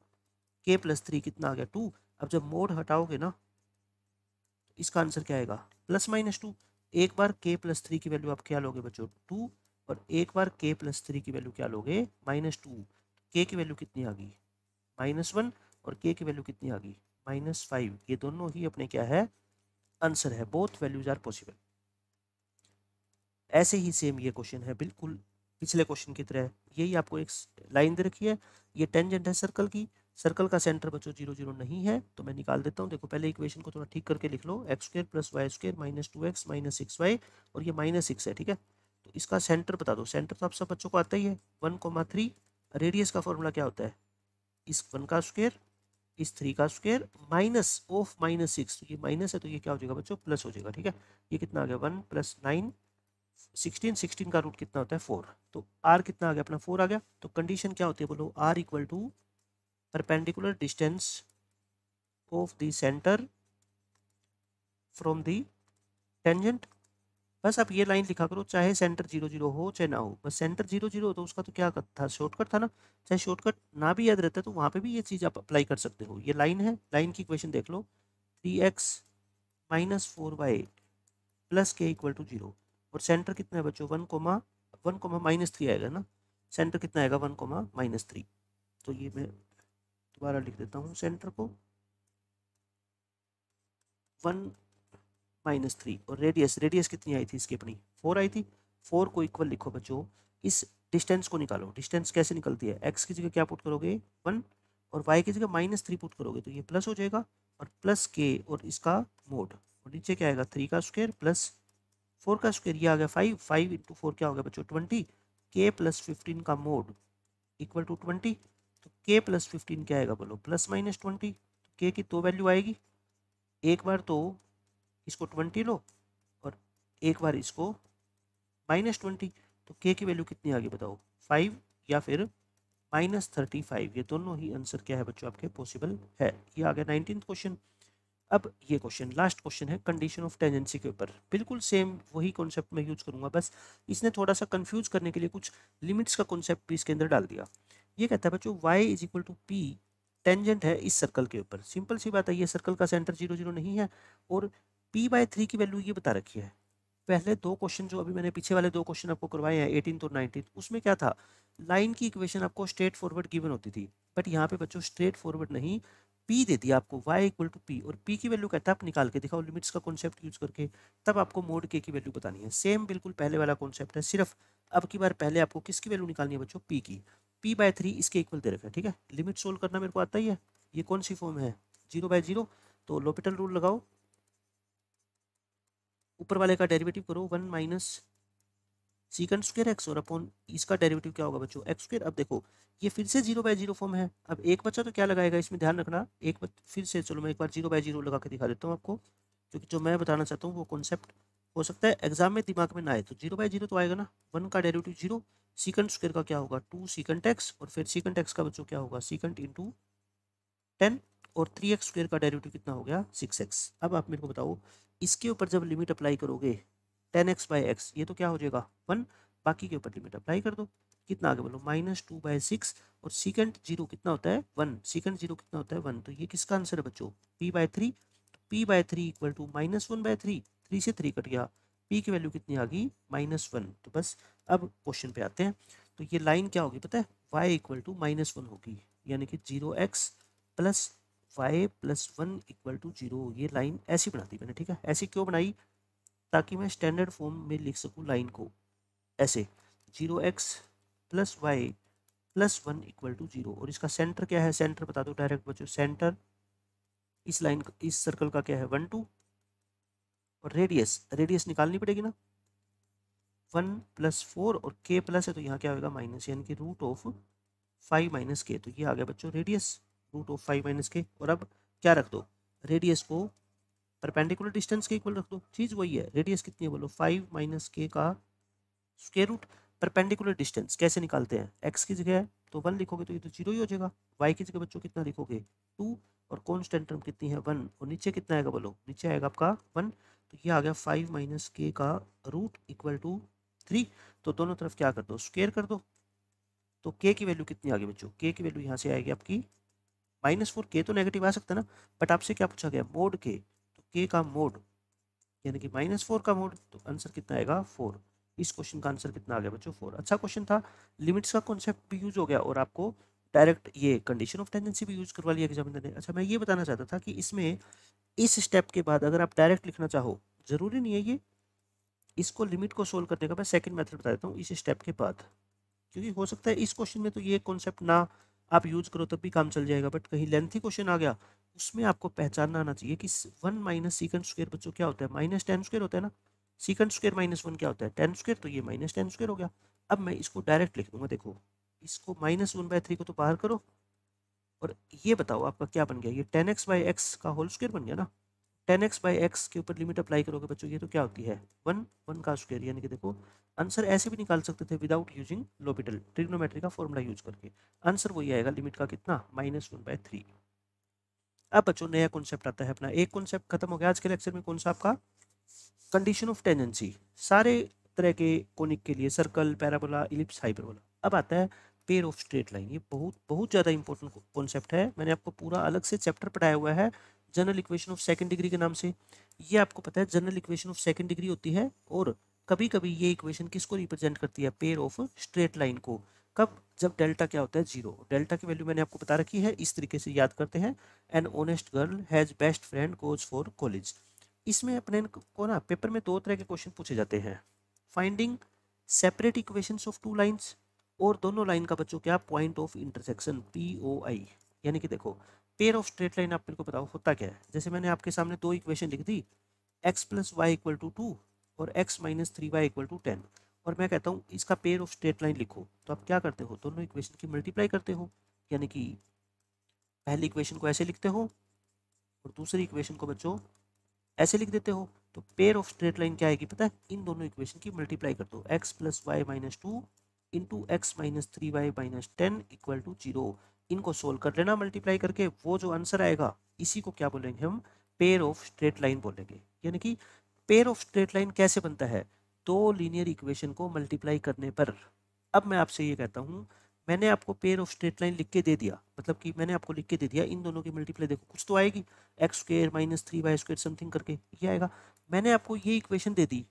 S1: k+3 कितना आ गया, 2। अब जब मोड हटाओगे ना तो इसका आंसर क्या आएगा, +-2। एक बार k+3 की वैल्यू आप क्या लोगे बच्चों, 2। और एक बार k+3 की वैल्यू क्या लोगे, -2। k की वैल्यू कितनी आ गई, -1। और k की वैल्यू कितनी आ गई, -5। ये दोनों ही अपने क्या है, आंसर है। Both values are possible. ऐसे ही सेम ये क्वेश्चन है बिल्कुल पिछले क्वेश्चन की तरह। यही आपको एक लाइन दे रखी है, ये टेंजेंट है सर्कल की। सर्कल का सेंटर बच्चों 0 0 नहीं है, तो मैं निकाल देता हूँ। देखो पहले इक्वेशन को थोड़ा ठीक करके लिख लो, x² + y² -2x -6y। और ये -6 है, ठीक है। तो इसका सेंटर बता दो। सेंटर तो आप सब बच्चों को आता ही है, 1,3। रेडियस का फॉर्मूला क्या होता है, इस 1 का स्क्वायर इस 3 का स्क्वायर माइनस ऑफ -6। तो ये माइनस है तो ये क्या हो जाएगा बच्चों, प्लस हो जाएगा, ठीक है। ये कितना आ गया, 1 + 9 16। 16 का रूट कितना होता है, 4। तो आर कितना आ गया अपना, 4 आ गया। तो कंडीशन क्या होती है बोलो, r equal to perpendicular distance of the centre from the tangent. बस आप ये लाइन लिखा करो, चाहे सेंटर 0 0 हो चाहे ना हो। बस सेंटर 0 0 हो तो उसका तो क्या था, शॉर्टकट था ना। चाहे शॉर्टकट ना भी याद रहता है तो वहां पे भी ये चीज आप अप्लाई कर सकते हो। ये लाइन है, लाइन की इक्वेशन देख लो, 3x - 4y + k = 0। और सेंटर कितना है बच्चों, 1,1,-3 आएगा ना। सेंटर कितना आएगा, 1,-3। तो ये मैं दोबारा लिख देता हूँ सेंटर को, 1 - 3। और रेडियस कितनी आई थी इसकी अपनी, 4 आई थी। 4 को इक्वल लिखो बच्चों, इस डिस्टेंस को निकालो। डिस्टेंस कैसे निकलती है, x की जगह क्या पुट करोगे, 1। और y की जगह -3 पुट करोगे तो ये प्लस हो जाएगा। और प्लस k और इसका मोड। और नीचे क्या आएगा, 3 का स्क्वायर प्लस 4 का स्क्वायर, ये आ गया 5। 5 × 4 क्या हो गया बच्चों, 20। k + 15 का मोड इक्वल टू 20। तो k + 15 क्या आएगा बोलो, +-20। k की 2 वैल्यू आएगी, एक बार तो इसको 20 लो और एक बार इसको -20। तो k की वैल्यू कितनी आ गई बताओ, 5 या फिर -35। ये दोनों ही आंसर क्या है बच्चों आपके, पॉसिबल है। ये आ गया 19th क्वेश्चन। अब ये क्वेश्चन लास्ट क्वेश्चन है कंडीशन ऑफ टेंजेंसी के ऊपर। बिल्कुल सेम वही कॉन्सेप्ट में यूज करूंगा, बस इसने थोड़ा सा कंफ्यूज करने के लिए कुछ लिमिट्स का कॉन्सेप्ट भी इसके अंदर डाल दिया। ये कहता है बच्चों y = p टेंजेंट है इस सर्कल के ऊपर। सिंपल सी बात है, ये सर्कल का सेंटर 0 0 नहीं है और p/3 की वैल्यू ये बता रखी है। पहले दो क्वेश्चन जो अभी मैंने पीछे वाले दो क्वेश्चन आपको करवाए हैं 18th और 19th, उसमें क्या था, लाइन की इक्वेशन आपको स्ट्रेट फॉरवर्ड गिवन होती थी। बट यहाँ पे बच्चों स्ट्रेट फॉरवर्ड नहीं, पी दे दिया आपको, y = p। और p की वैल्यू कहता है आप निकाल के दिखाओ लिमिट्स का कॉन्सेप्ट यूज करके, तब आपको मोड k की वैल्यू बतानी है। सेम बिल्कुल पहले वाला कॉन्सेप्ट है, सिर्फ अब की बार पहले आपको किसकी वैल्यू निकालनी है बच्चों, p की। p/3 इसके इक्वल दे रखा है, ठीक है। लिमिट सोल्व करना मेरे को आता ही है। ये कौन सी फॉर्म है, 0/0। तो लोपिटल रूल लगाओ, ऊपर वाले का डेरिवेटिव करो, 1 - sec² x और अपॉन इसका डेरिवेटिव क्या होगा बच्चों, x²। अब देखो ये फिर से 0/0 फॉर्म है। अब एक बच्चा तो क्या लगाएगा इसमें, ध्यान रखना। फिर से चलो मैं एक बार 0/0 लगा के दिखा देता हूँ आपको, क्योंकि जो मैं बताना चाहता हूँ वो कॉन्सेप्ट हो सकता है एग्जाम में दिमाग में ना आए। तो 0/0 तो आएगा ना, 1 का डेरिवेटिव 0, sec² का क्या होगा 2 secant x, और फिर secant x का बच्चों क्या होगा, secant × 10। और 3x² का डेरिवेटिव कितना हो गया, 6x। अब आप मेरे को बताओ इसके ऊपर जब लिमिट अप्लाई करोगे 10x/x, ये तो क्या हो जाएगा 1। बाकी के ऊपर लिमिट अप्लाई कर दो, कितना आगे बोलो, -2/6। और secant 0 कितना होता है, 1। secant 0 कितना होता है, 1। तो ये किसका आंसर है बच्चों, p/3। p/3 = -1/3। 3 से 3 कट गया, p की वैल्यू कितनी आ गई, -1। तो बस अब क्वेश्चन पे आते हैं। तो ये लाइन क्या होगी पता है, y इक्वल टू -1 होगी, यानी कि 0x plus y plus 1 equal to 0। ये लाइन ऐसी बना दी मैंने, ठीक है। ऐसी क्यों बनाई, ताकि मैं स्टैंडर्ड फॉर्म में लिख सकूँ लाइन को ऐसे, 0x plus y plus 1 equal to 0। और इसका सेंटर क्या है, सेंटर बता दो डायरेक्ट बच्चों, सेंटर इस लाइन इस सर्कल का क्या है 1 2, और रेडियस निकालनी पड़ेगी ना, 1 प्लस 4 और k प्लस है तो यहाँ क्या होगा माइनस, यानी कि रूट ऑफ 5 माइनस के। तो ये आ गया बच्चों रेडियस, रूट ऑफ 5 माइनस के। और अब क्या रख दो, रेडियस को परपेंडिकुलर डिस्टेंस के इक्वल रख दो, चीज़ वही है। रेडियस कितनी है बोलो, 5 माइनस के का स्क्वायर रूट। परपेंडिकुलर डिस्टेंस कैसे निकालते हैं, x की जगह तो 1 लिखोगे तो ये तो 0 ही हो जाएगा, y की जगह बच्चों कितना लिखोगे 2, और कॉन्स्टेंट टर्म कितनी है 1, और नीचे कितना आएगा बोलो, नीचे आएगा आपका 1। तो ये आ गया 5 माइनस के का रूट इक्वल टू 3। तो दोनों तरफ क्या कर दो, स्क्वायर कर दो। तो k की वैल्यू कितनी आ गई बच्चों, k की वैल्यू यहाँ से आएगी आपकी -4। k तो नेगेटिव आ सकता है ना, बट आपसे क्या पूछा गया मोड k, तो k का मोड यानी कि -4 का मोड, तो आंसर कितना आएगा 4। इस क्वेश्चन का आंसर कितना आ गया बच्चों 4। अच्छा क्वेश्चन था, लिमिट्स का कॉन्सेप्ट भी यूज हो गया और आपको डायरेक्ट ये कंडीशन ऑफ टेंडेंसी भी यूज करवा लिया एग्जामिनर ने। अच्छा मैं ये बताना चाहता था कि इसमें इस स्टेप के बाद अगर आप डायरेक्ट लिखना चाहो, जरूरी नहीं है ये, इसको लिमिट को सोल्व करने का मैं सेकंड मेथड बता देता हूँ इस स्टेप के बाद, क्योंकि हो सकता है इस क्वेश्चन में तो ये कॉन्सेप्ट ना आप यूज करो तब भी काम चल जाएगा, बट कहीं लेंथी क्वेश्चन आ गया उसमें आपको पहचानना आना चाहिए कि 1 माइनस सीकेंड स्क्वायर बच्चों क्या होता है, -10 स्क्वायर होता है ना। सीकेंड स्क्वायर -1 क्या होता है 10 स्क्वायर, तो ये -10 स्क्वायर हो गया। अब मैं इसको डायरेक्ट लिख दूंगा, देखो इसको -1/3 को तो बाहर करो, और ये बताओ आपका क्या बन गया, ये 10x/x का होल स्क्वायर बन गया ना। 10x/x के ऊपर लिमिट अप्लाई करोगे बच्चों, ये तो क्या होती है 1 का स्क्वायर, यानी कि देखो आंसर ऐसे भी निकाल सकते थे विदाउट यूजिंग l'Hopital ट्रिग्नोमेट्री का फॉर्मूला यूज करके। आंसर वही आएगा, लिमिट का कितना -1/3। अब बच्चों नया कॉन्सेप्ट आता है अपना, एक कॉन्सेप्ट खत्म हो गया आज के लेक्चर में, कौन सा आपका कंडीशन ऑफ टेंजेंसी, सारे तरह के कोनिक के लिए, सर्कल, पैराबोला, इलिप्स, हाइपरबोला। अब आता है पेयर ऑफ स्ट्रेट लाइन, ये बहुत बहुत ज़्यादा इंपॉर्टेंट कॉन्सेप्ट है, मैंने आपको पूरा अलग से चैप्टर पढ़ाया हुआ है general equation of second degree के नाम से। ये आपको पता है general equation of second degree होती है, और कभी कभी ये इक्वेशन किसको रिप्रेजेंट करती है, पेयर ऑफ स्ट्रेट लाइन को। कब, जब डेल्टा क्या होता है 0। डेल्टा की वैल्यू मैंने आपको बता रखी है, इस तरीके से याद करते हैं। An honest girl has best friend goes for college. इसमें अपने को ना पेपर में दो तरह के क्वेश्चन पूछे जाते हैं, finding separate equations of two lines, और दोनों लाइन का बच्चों क्या पॉइंट ऑफ इंटरसेक्शन POI। यानी कि देखो पेयर ऑफ स्ट्रेट लाइन आप मेरे को बताओ होता क्या है, जैसे मैंने आपके सामने दो इक्वेशन लिख दी, x plus y equal to 2 और x minus 3y equal to 10, और मैं कहता हूँ इसका पेयर ऑफ स्ट्रेट लाइन लिखो, तो आप क्या करते हो, दोनों इक्वेशन की मल्टीप्लाई करते हो, यानी कि पहली इक्वेशन को ऐसे लिखते हो और दूसरी इक्वेशन को बच्चों ऐसे लिख देते हो। तो पेयर ऑफ स्ट्रेट लाइन क्या आएगी पता है, इन दोनों इक्वेशन की मल्टीप्लाई कर दो, x plus Y minus 2 into x minus 3y minus 10 equal to 0। इनको सोल्व कर लेना मल्टीप्लाई करके, वो जो आंसर आएगा इसी को क्या बोलेंगे हम, पेयर ऑफ स्ट्रेट लाइन बोलेंगे। यानी कि पेयर ऑफ स्ट्रेट लाइन कैसे बनता है, दो लीनियर इक्वेशन को मल्टीप्लाई करने पर। अब मैं आपसे ये कहता हूँ, मैंने आपको पेयर ऑफ स्ट्रेट लाइन लिख के दे दिया, मतलब कि मैंने आपको लिख के दे दिया इन दोनों की मल्टीप्लाई, देखो कुछ तो आएगी, x square minus 3y square something करके ये आएगा। मैंने आपको ये इक्वेशन दे दी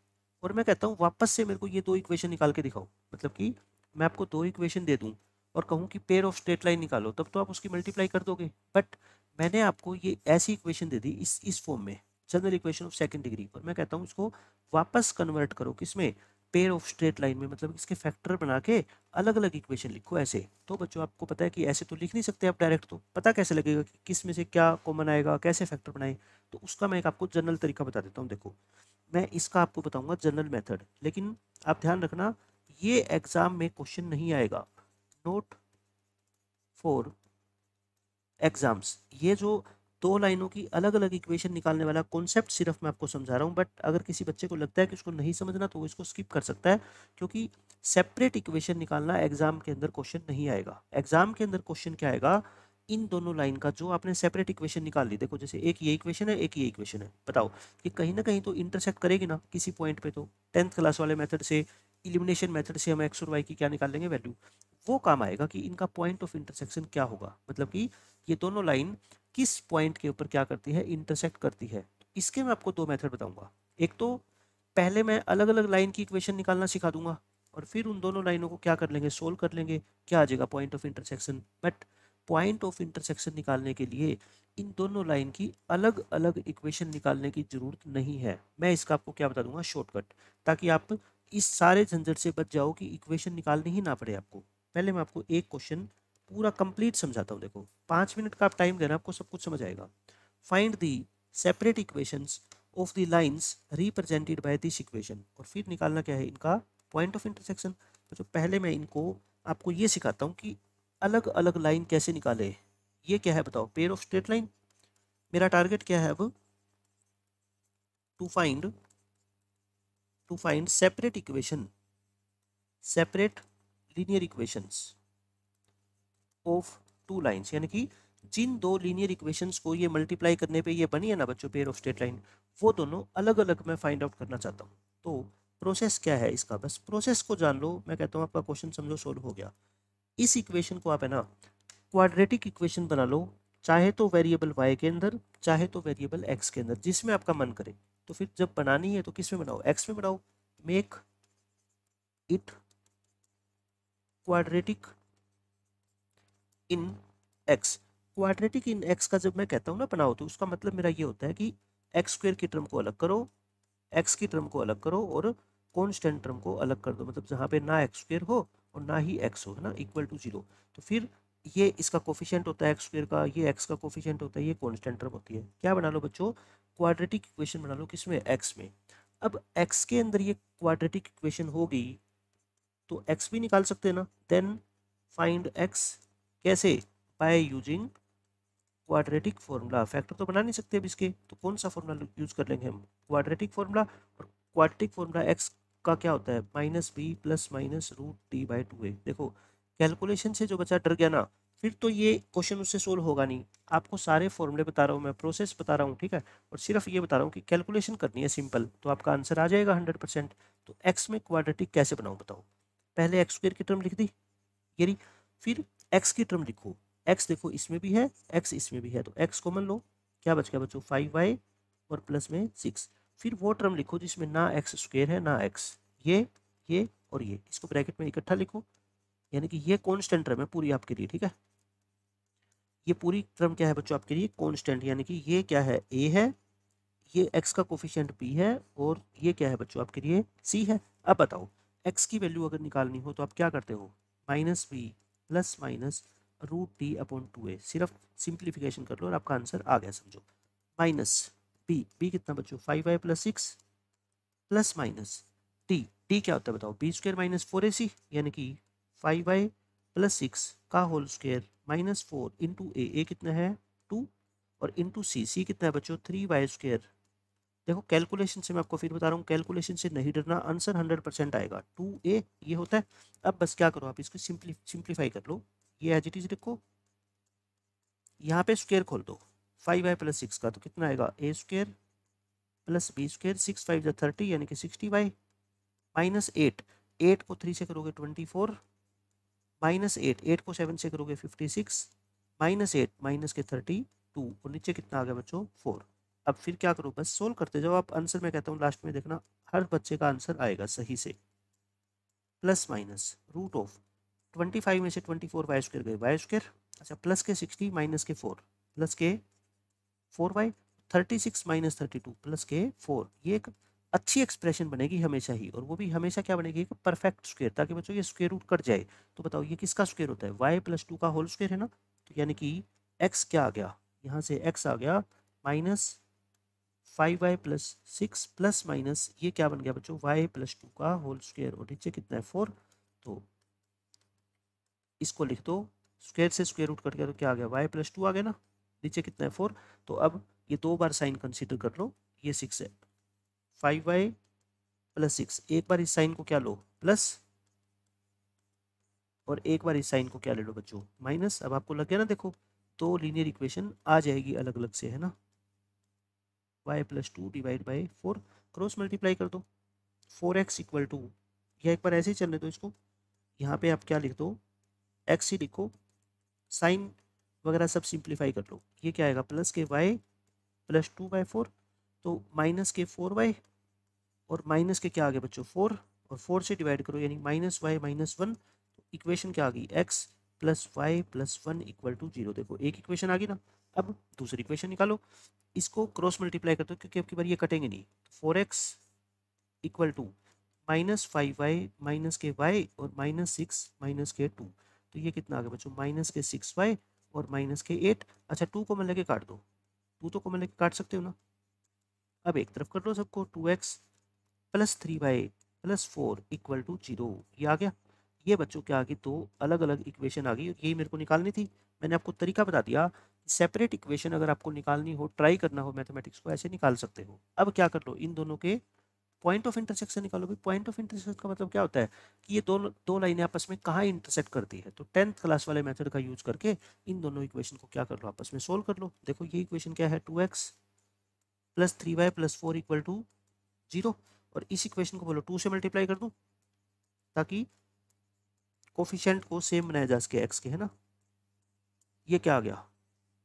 S1: और मैं कहता हूँ वापस से मेरे को ये दो इक्वेशन निकाल के दिखाओ, मतलब कि मैं आपको दो इक्वेशन दे दूँ और कहूँ कि पेयर ऑफ स्ट्रेट लाइन निकालो, तब तो आप उसकी मल्टीप्लाई कर दोगे। बट मैंने आपको ये ऐसी इक्वेशन दे दी इस फॉर्म में, general equation of second degree, और मैं कहता हूँ इसको वापस कन्वर्ट करो किसमें, पेयर ऑफ स्ट्रेट लाइन में, मतलब इसके फैक्टर बना के अलग अलग इक्वेशन लिखो ऐसे। तो बच्चों आपको पता है कि ऐसे तो लिख नहीं सकते आप डायरेक्ट, तो पता कैसे लगेगा कि किस में से क्या कॉमन आएगा, कैसे फैक्टर बनाए, तो उसका मैं एक आपको जनरल तरीका बता देता हूँ। देखो मैं इसका आपको बताऊंगा जनरल मेथड, लेकिन आप ध्यान रखना ये एग्जाम में क्वेश्चन नहीं आएगा, नोट फॉर एग्जाम्स। ये जो दो लाइनों की अलग अलग इक्वेशन निकालने वाला कॉन्सेप्ट सिर्फ मैं आपको समझा रहा हूँ, बट अगर किसी बच्चे को लगता है कि उसको नहीं समझना तो वो इसको स्किप कर सकता है, क्योंकि सेपरेट इक्वेशन निकालना एग्जाम के अंदर क्वेश्चन नहीं आएगा। एग्जाम के अंदर क्वेश्चन क्या आएगा, इन दोनों लाइन का जो आपने सेपरेट इक्वेशन निकाल ली, देखो जैसे एक ये इक्वेशन है एक ये इक्वेशन है, बताओ कि कहीं ना कहीं तो इंटरसेक्ट करेगी ना किसी पॉइंट पे। तो 10th क्लास वाले मेथड से, इलिमिनेशन मेथड से हम एक्स और वाई की क्या निकाल लेंगे वैल्यू, वो काम आएगा कि इनका पॉइंट ऑफ इंटरसेक्शन क्या होगा, मतलब कि ये दोनों लाइन किस पॉइंट के ऊपर क्या करती है, इंटरसेक्ट करती है। तो इसके मैं आपको दो मेथड बताऊंगा, एक तो पहले मैं अलग अलग लाइन की इक्वेशन निकालना सिखा दूंगा, और फिर उन दोनों लाइनों को क्या कर लेंगे, सोल्व कर लेंगे, क्या आ जाएगा point of intersection. But point of intersection निकालने के लिए इन दोनों लाइन की अलग अलग इक्वेशन निकालने की जरूरत नहीं है। मैं इसका आपको क्या बता दूंगा, शॉर्टकट, ताकि आप इस सारे झंझट से बच जाओ कि इक्वेशन निकालनी ही ना पड़े आपको। पहले मैं आपको एक क्वेश्चन पूरा कंप्लीट समझाता हूँ। देखो 5 मिनट का आप टाइम देना, आपको सब कुछ समझ आएगा। Find the separate equations of the lines represented by this equation, और फिर निकालना क्या है, इनका पॉइंट ऑफ इंटरसेक्शन। तो पहले मैं इनको आपको ये सिखाता हूँ कि अलग अलग लाइन कैसे निकाले। ये क्या है बताओ, पेयर ऑफ स्ट्रेट लाइन। मेरा टारगेट क्या है अब, to find separate equation, separate linear equations of two lines, यानी कि जिन दो लीनियर इक्वेशंस को ये मल्टीप्लाई करने पे ये बनी है ना बच्चों पेयर ऑफ स्ट्रेट लाइन, वो दोनों अलग अलग मैं फाइंड आउट करना चाहता हूँ। तो प्रोसेस क्या है इसका, बस प्रोसेस को जान लो। मैं कहता हूँ आपका क्वेश्चन समझो सोल्व हो गया। इस इक्वेशन को आप है ना क्वाड्रेटिक इक्वेशन बना लो, चाहे तो वेरिएबल y के अंदर, चाहे तो वेरिएबल x के अंदर, जिसमें आपका मन करे। तो फिर जब बनानी है तो किस में बनाओ, x में बनाओ। Make it quadratic in x। Quadratic in x का जब मैं कहता हूँ ना बनाओ, तो उसका मतलब मेरा ये होता है कि एक्स स्क्वेयर की टर्म को अलग करो, x की टर्म को अलग करो और कॉन्स्टेंट टर्म को अलग कर दो, मतलब जहाँ पे ना एक्स स्क्वेयर हो और ना ही x हो, है ना, इक्वल टू 0। तो फिर ये इसका कोफिशिएंट होता है एक्स स्क्वेयर का, ये x का कोफिशिएंट होता है, ये कॉन्स्टेंट टर्म होती है। क्या बना लो बच्चों, क्वाड्रेटिक इक्वेशन बना लो, किसमें, x में। अब x के अंदर ये क्वाड्रेटिक इक्वेशन होगी तो x भी निकाल सकते हैं ना। देन फाइंड x, कैसे, by using quadratic formula. Factor तो बना नहीं सकते अब इसके, तो कौन सा फॉर्मूला यूज कर लेंगे हम, क्वाड्रेटिक फॉर्मूला। और क्वाड्रेटिक फॉर्मूला x का क्या होता है, -b plus minus root t by 2a। देखो कैलकुलेशन से जो बच्चा डर गया ना, फिर तो ये क्वेश्चन उससे सोल्व होगा नहीं। आपको सारे फॉर्मूले बता रहा हूँ मैं, प्रोसेस बता रहा हूँ, ठीक है, और सिर्फ ये बता रहा हूँ कि कैलकुलेशन करनी है सिंपल, तो आपका आंसर आ जाएगा 100%। तो x में क्वाड्रेटिक कैसे बनाऊँ बताओ। पहले एक्स स्क्वेयर की टर्म लिख दी, ये रही। फिर x की टर्म लिखो, x देखो इसमें भी है, x इसमें भी है, तो x कॉमन लो, क्या बच गया बच्चों, 5y और प्लस में 6। फिर वो टर्म लिखो जिसमें ना एक्स स्क्वेयर है ना x, ये और ये, इसको ब्रैकेट में इकट्ठा लिखो, यानी कि ये कॉन्स्टेंट टर्म है पूरी आपके लिए, ठीक है। ये पूरी टर्म क्या है बच्चों आपके लिए, कॉन्स्टेंट, यानी कि ये क्या है, a है, ये x का कोफिशिएंट b है, और ये क्या है बच्चों आपके लिए c है। अब बताओ x की वैल्यू अगर निकालनी हो तो आप क्या करते हो, -b plus minus root t upon 2a, सिर्फ सिंप्लीफिकेशन कर लो और आपका आंसर आ गया समझो। माइनस b कितना बच्चों, 5y plus 6 plus minus t क्या होता है बताओ, b स्क्वायर माइनस 4ac, यानी कि 5y प्लस 6 का होल स्क्वायर माइनस 4 इंटू ए कितना है 2, और इंटू सी कितना है बच्चों 3y स्क्वायर। देखो कैलकुलेशन से मैं आपको फिर बता रहा हूँ, कैलकुलेशन से नहीं डरना, आंसर 100% आएगा। 2a ये होता है। अब बस क्या करो, आप इसको सिंप्लीफाई कर लो, ये एज इट इज लिखो, यहाँ पे स्क्वायर खोल दो 5y प्लस 6 का, तो कितना आएगा, a square plus b square, 6 5 30 यानी कि 60y, माइनस 8 को 3 से करोगे 24, माइनस 8 को 7 से करोगे 56, माइनस 8 माइनस के 32, और नीचे कितना आ गया बच्चों 4। अब फिर क्या करो, बस सोल्व करते जाओ आप, आंसर मैं कहता हूँ लास्ट में देखना हर बच्चे का आंसर आएगा सही से। प्लस माइनस रूट ऑफ 25 में से 24 वाई स्क्वायर गए वाई स्क्वायर, अच्छा प्लस के 60 माइनस के 4 प्लस के 4y, 36 माइनस 32 प्लस के 4। ये एक अच्छी एक्सप्रेशन बनेगी हमेशा ही, और वो भी हमेशा क्या बनेगी, एक परफेक्ट स्क्वायर, ताकि बच्चों ये स्क्वायर रूट कट जाए। तो बताओ ये किसका स्क्वायर होता है, y प्लस 2 का होल स्क्वायर है ना। तो यानी कि x क्या आ गया, यहाँ से x आ गया -5y प्लस 6 प्लस माइनस ये क्या बन गया बच्चों, y प्लस 2 का होल स्क्वायर, और नीचे कितना है 4। तो इसको लिख दो, स्क्वायर से स्क्वायर रूट कट गया तो क्या आ गया, y प्लस 2 आ गया ना, नीचे कितना है 4। तो अब ये 2 बार साइन कंसीडर कर लो, ये 6 है, 5y प्लस 6, एक बार इस साइन को क्या लो प्लस, और एक बार इस साइन को क्या ले लो बच्चों माइनस। अब आपको लग गया ना, देखो तो लीनियर इक्वेशन आ जाएगी अलग अलग से, है ना। y plus 2 divide by 4, cross multiply कर दो, 4x इक्वल टू, या एक बार ऐसे ही चलने दो इसको, यहाँ पे आप क्या लिख दो, x ही लिखो, साइन वगैरह सब सिंप्लीफाई कर लो, ये क्या आएगा प्लस के y प्लस 2/4, तो माइनस के 4y, और माइनस के क्या आ गया बच्चों 4, और 4 से डिवाइड करो यानी -y-1। इक्वेशन क्या आ गई, x + y + 1 = 0। देखो एक इक्वेशन आ गई ना। अब दूसरी इक्वेशन निकालो, इसको क्रॉस मल्टीप्लाई कर दो क्योंकि अब की बार ये कटेंगे नहीं। 4x = -5y - के y और -6 - के 2। तो ये कितना आ गया बच्चों, -6y और -8। अच्छा 2 को लेके काट दो, 2 तो कॉमन लेके काट सकते हो ना। अब एक तरफ कर लो सबको, 2x + 3y + 4 = 0। ये आ गया। ये बच्चों क्या आ गई, दो अलग अलग इक्वेशन आ गई और यही मेरे को निकालनी थी। मैंने आपको तरीका बता दिया, सेपरेट इक्वेशन अगर आपको निकालनी हो, ट्राई करना हो मैथमेटिक्स को, ऐसे निकाल सकते हो। अब क्या कर लो, इन दोनों के पॉइंट ऑफ इंटरसेक्शन निकालो। भाई पॉइंट ऑफ इंटरसेक्शन का मतलब क्या होता है कि ये दो दो लाइनें आपस में कहाँ इंटरसेक्ट करती है। तो 10th क्लास वाले मेथड का यूज करके इन दोनों इक्वेशन को क्या कर लो, आपस में सोल्व कर लो। देखो ये इक्वेशन क्या है, 2x + 3y + 4 = 0। और इस इक्वेशन को बोलो 2 से मल्टीप्लाई कर दूं ताकि कोफिशिएंट को सेम बनाया जा सके x के, है ना। ये क्या आ गया,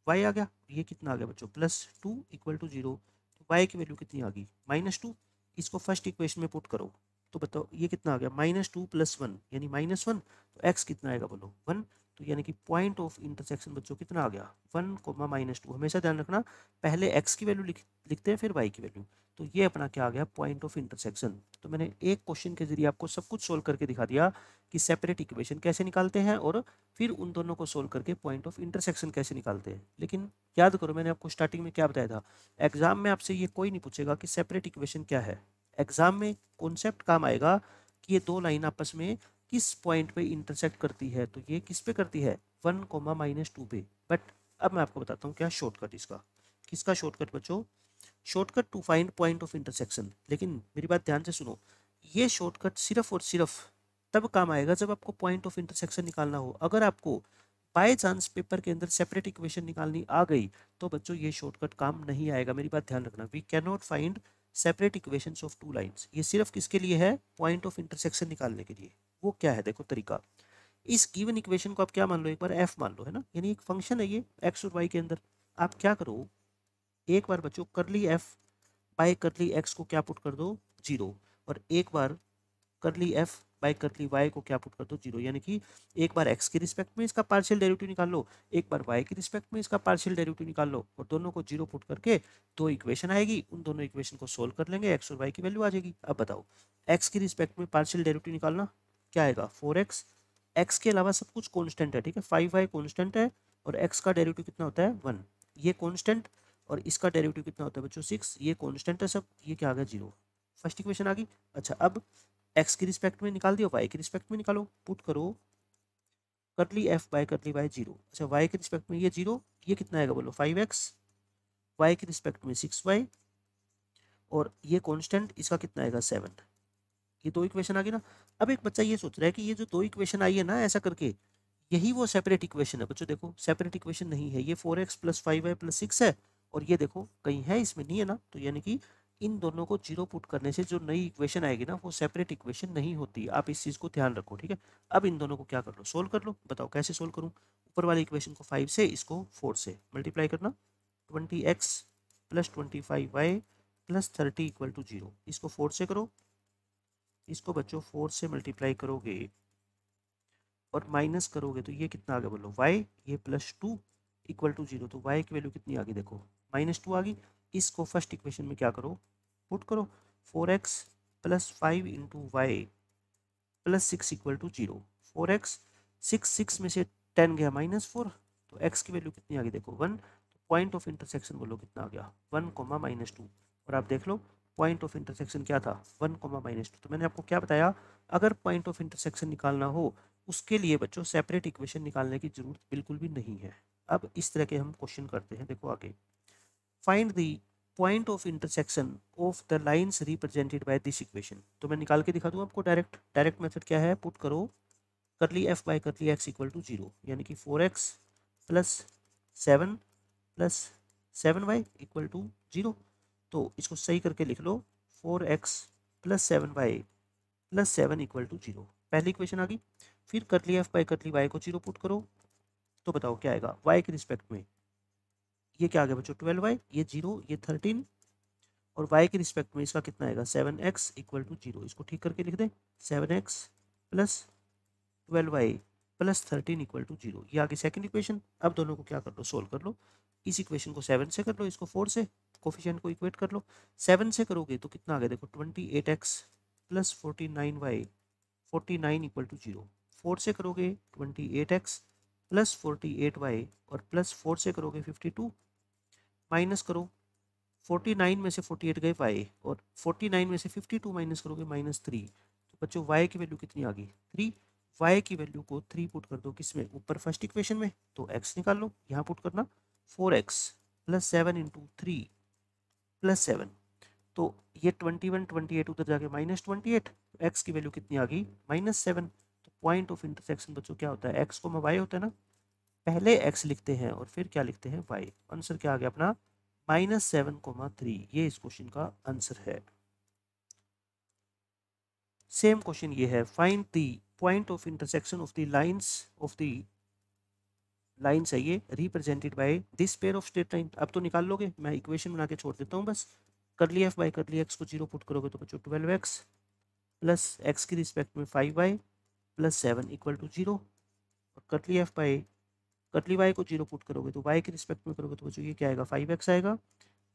S1: y आ गया। ये कितना आ गया बच्चों, +2 = 0। तो y की वैल्यू कितनी आ गई, -2। इसको फर्स्ट इक्वेशन में पुट करो तो बताओ ये कितना आ गया, -2 + 1 यानी -1। तो x कितना आएगा बोलो, 1। तो यानी कि पॉइंट ऑफ इंटरसेक्शन बच्चों कितना आ गया, 1, -2। हमेशा ध्यान रखना पहले x की वैल्यू लिखते हैं फिर y की वैल्यू। तो ये अपना क्या आ गया, पॉइंट ऑफ इंटरसेक्शन। तो मैंने एक क्वेश्चन के जरिए आपको सब कुछ सोल्व करके दिखा दिया कि सेपरेट इक्वेशन कैसे निकालते हैं और फिर उन दोनों को सोल्व करके पॉइंट ऑफ इंटरसेक्शन कैसे निकालते हैं। लेकिन याद करो मैंने आपको स्टार्टिंग में क्या बताया था, एग्जाम में आपसे ये कोई नहीं पूछेगा कि सेपरेट इक्वेशन क्या है। एग्जाम में कॉन्सेप्ट काम आएगा कि ये दो लाइन आपस में किस पॉइंट पे इंटरसेक्ट करती है। तो ये किस पे करती है, 1, -2 पे। बट अब मैं आपको बताता हूँ क्या शॉर्टकट इसका। किसका शॉर्टकट बच्चों, shortcut to find point of intersection. लेकिन मेरी बात ध्यान से सुनो, ये शॉर्टकट सिर्फ और सिर्फ तब काम आएगा जब आपको पॉइंट ऑफ इंटरसेक्शन निकालना हो। अगर आपको बाय चांस पेपर के अंदर सेपरेट इक्वेशन निकालनी आ गई तो बच्चों ये शॉर्टकट काम नहीं आएगा। मेरी बात ध्यान रखना, we can not find separate equations of two lines. ये सिर्फ किसके लिए है, पॉइंट ऑफ इंटरसेक्शन निकालने के लिए। वो क्या है, देखो तरीका। इस गिवन इक्वेशन को आप क्या मान लो, एक बार f मान लो, है ना। यानी एक फंक्शन है ये x और y के अंदर। आप क्या करो, एक बार बच्चों करली f बाय करली x को क्या पुट कर दो, 0। और एक बार करली f बाय करली y को क्या पुट कर दो, 0। यानी कि एक बार x के रिस्पेक्ट में इसका पार्शियल डेरिवेटिव निकाल लो, एक बार y के रिस्पेक्ट में इसका पार्शियल डेरिवेटिव निकाल लो, और दोनों को 0 पुट करके दो इक्वेशन आएगी। उन दोनों इक्वेशन को सोल्व कर लेंगे, x और y की वैल्यू आ जाएगी। अब बताओ x के रिस्पेक्ट में पार्शियल डेरिवेटिव निकालना, क्या आएगा, 4x। x के अलावा सब कुछ कॉन्स्टेंट है, ठीक है। 5y कॉन्स्टेंट है और x का डेरिवेटिव कितना होता है, 1। ये कॉन्स्टेंट और इसका डेरिवेटिव कितना होता है बच्चों, 6। ये कॉन्स्टेंट है सब, ये क्या आ गया, 0। फर्स्ट इक्वेशन आ गई। अच्छा अब x के रिस्पेक्ट में निकाल दिया, y के रिस्पेक्ट में निकालो, पुट करो करली f बाय करली y, 0। अच्छा y के रिस्पेक्ट में ये 0, ये कितना आएगा बोलो, 5x। y के रिस्पेक्ट में 6y और ये कांस्टेंट, इसका कितना आएगा, 7। ये दो इक्वेशन आ गई ना। अब एक बच्चा ये सोच रहा है कि ये जो दो इक्वेशन आई है ना ऐसा करके, यही वो सेपरेट इक्वेशन है। बच्चों देखो सेपरेट इक्वेशन नहीं है ये, 4x + 5y + 6 है और ये देखो कहीं है इसमें, नहीं है ना। तो यानी कि इन दोनों को 0 पुट करने से जो नई इक्वेशन आएगी ना वो सेपरेट इक्वेशन नहीं होती। आप इस चीज़ को ध्यान रखो, ठीक है। अब इन दोनों को क्या कर लो, सोल्व कर लो। बताओ कैसे सोल्व करूँ, ऊपर वाली इक्वेशन को 5 से, इसको 4 से मल्टीप्लाई करना। 20x + 25y + 30 = 0। इसको 4 से करो, इसको बच्चों 4 से मल्टीप्लाई करोगे और माइनस करोगे तो ये कितना आ गया बोलो, y। ये +2 = 0। तो y की वैल्यू कितनी आ गई, देखो -2 आ गई। इसको फर्स्ट इक्वेशन में क्या करो, पुट करो। 4x + 5 × y + 6 = 0। 4x, 6 में से 10 गया -4, तो x की वैल्यू कितनी आ गई, देखो 1। तो पॉइंट ऑफ इंटरसेक्शन बोलो कितना आ गया, 1, -2। और आप देख लो पॉइंट ऑफ इंटरसेक्शन क्या था, 1, -2। तो मैंने आपको क्या बताया, अगर पॉइंट ऑफ इंटरसेक्शन निकालना हो उसके लिए बच्चों सेपरेट इक्वेशन निकालने की जरूरत बिल्कुल भी नहीं है। अब इस तरह के हम क्वेश्चन करते हैं, देखो आगे। Find the point of intersection of the lines represented by this equation. तो मैं निकाल के दिखा दूं आपको, डायरेक्ट मेथड क्या है, पुट करो करली f बाय करली x = 0। यानी कि 4x + 7 + 7y = 0। तो इसको सही करके लिख लो, 4x + 7y + 7 = 0। पहली इक्वेशन आ गई। फिर करली f बाय करली y को 0 पुट करो तो बताओ क्या आएगा, y के रिस्पेक्ट में ये क्या आ गया बच्चों, 12y। ये 0, ये 13 और y के रिस्पेक्ट में इसका कितना आएगा 7x इक्वल टू 0। इसको ठीक करके लिख दें 7x plus 12y plus 13 equal to 0। ये आगे सेकंड इक्वेशन। अब दोनों को क्या कर लो, सोल्व कर लो। इस इक्वेशन को 7 से कर लो, इसको 4 से, कोफिशिएंट को इक्वेट कर लो। 7 से करोगे तो कितना आ गया देखो 28x plus 49y 49 equal to 0। 4 से करोगे 28x प्लस 48y और प्लस 4 से करोगे 52, माइनस करो 49 में से 48 गए y और 49 में से 52 माइनस करोगे -3। तो बच्चों y की वैल्यू कितनी आ गई 3। y की वैल्यू को 3 पुट कर दो किसमें, ऊपर फर्स्ट इक्वेशन में, तो x निकाल लो। यहाँ पुट करना 4x प्लस 7 इंटू 3 प्लस 7, तो ये 21 28 उधर जाके -28, x की वैल्यू कितनी आ गई -7। तो पॉइंट ऑफ इंटरसेक्शन बच्चों क्या होता है, x को y होता है ना, पहले x लिखते हैं और फिर क्या लिखते हैं y। आंसर क्या आ गया अपना -7,3। ये इस क्वेश्चन का आंसर है। सेम क्वेश्चन ये है, find the point of intersection of the lines of the lines है ये represented by this pair of straight line. अब तो निकाल लोगे, मैं इक्वेशन बना के छोड़ देता हूँ बस। करली एफ बाई करली एक्स को 0 पुट करोगे तो बच्चों 12x प्लस एक्स की रिस्पेक्ट में 5y प्लस 7 इक्वल टू 0। और करली एफ बाई करली y को 0 पुट करोगे तो y के रिस्पेक्ट में करोगे तो बच्चों ये क्या आएगा 5x आएगा,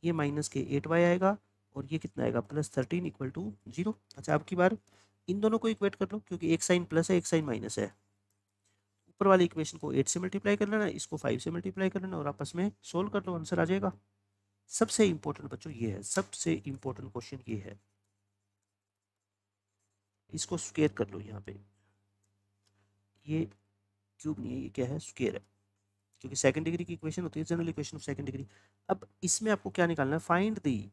S1: ये माइनस के 8y आएगा और ये कितना आएगा +13 इक्वल टू 0। अच्छा अब की बार इन दोनों को इक्वेट कर लो, क्योंकि एक साइन प्लस है एक साइन माइनस है। ऊपर वाली इक्वेशन को 8 से मल्टीप्लाई कर लेना, इसको 5 से मल्टीप्लाई कर लेना और आपस में सोल्व कर लो, आंसर आ जाएगा। सबसे इंपॉर्टेंट बच्चों ये है, सबसे इंपॉर्टेंट क्वेश्चन ये है, इसको स्क्वायर कर लो। यहाँ पे ये क्यूब नहीं है, ये क्या है स्क्वायर है, क्योंकि सेकंड डिग्री की इक्वेशन होती है general equation of second degree. अब इसमें आपको क्या निकालना है, find the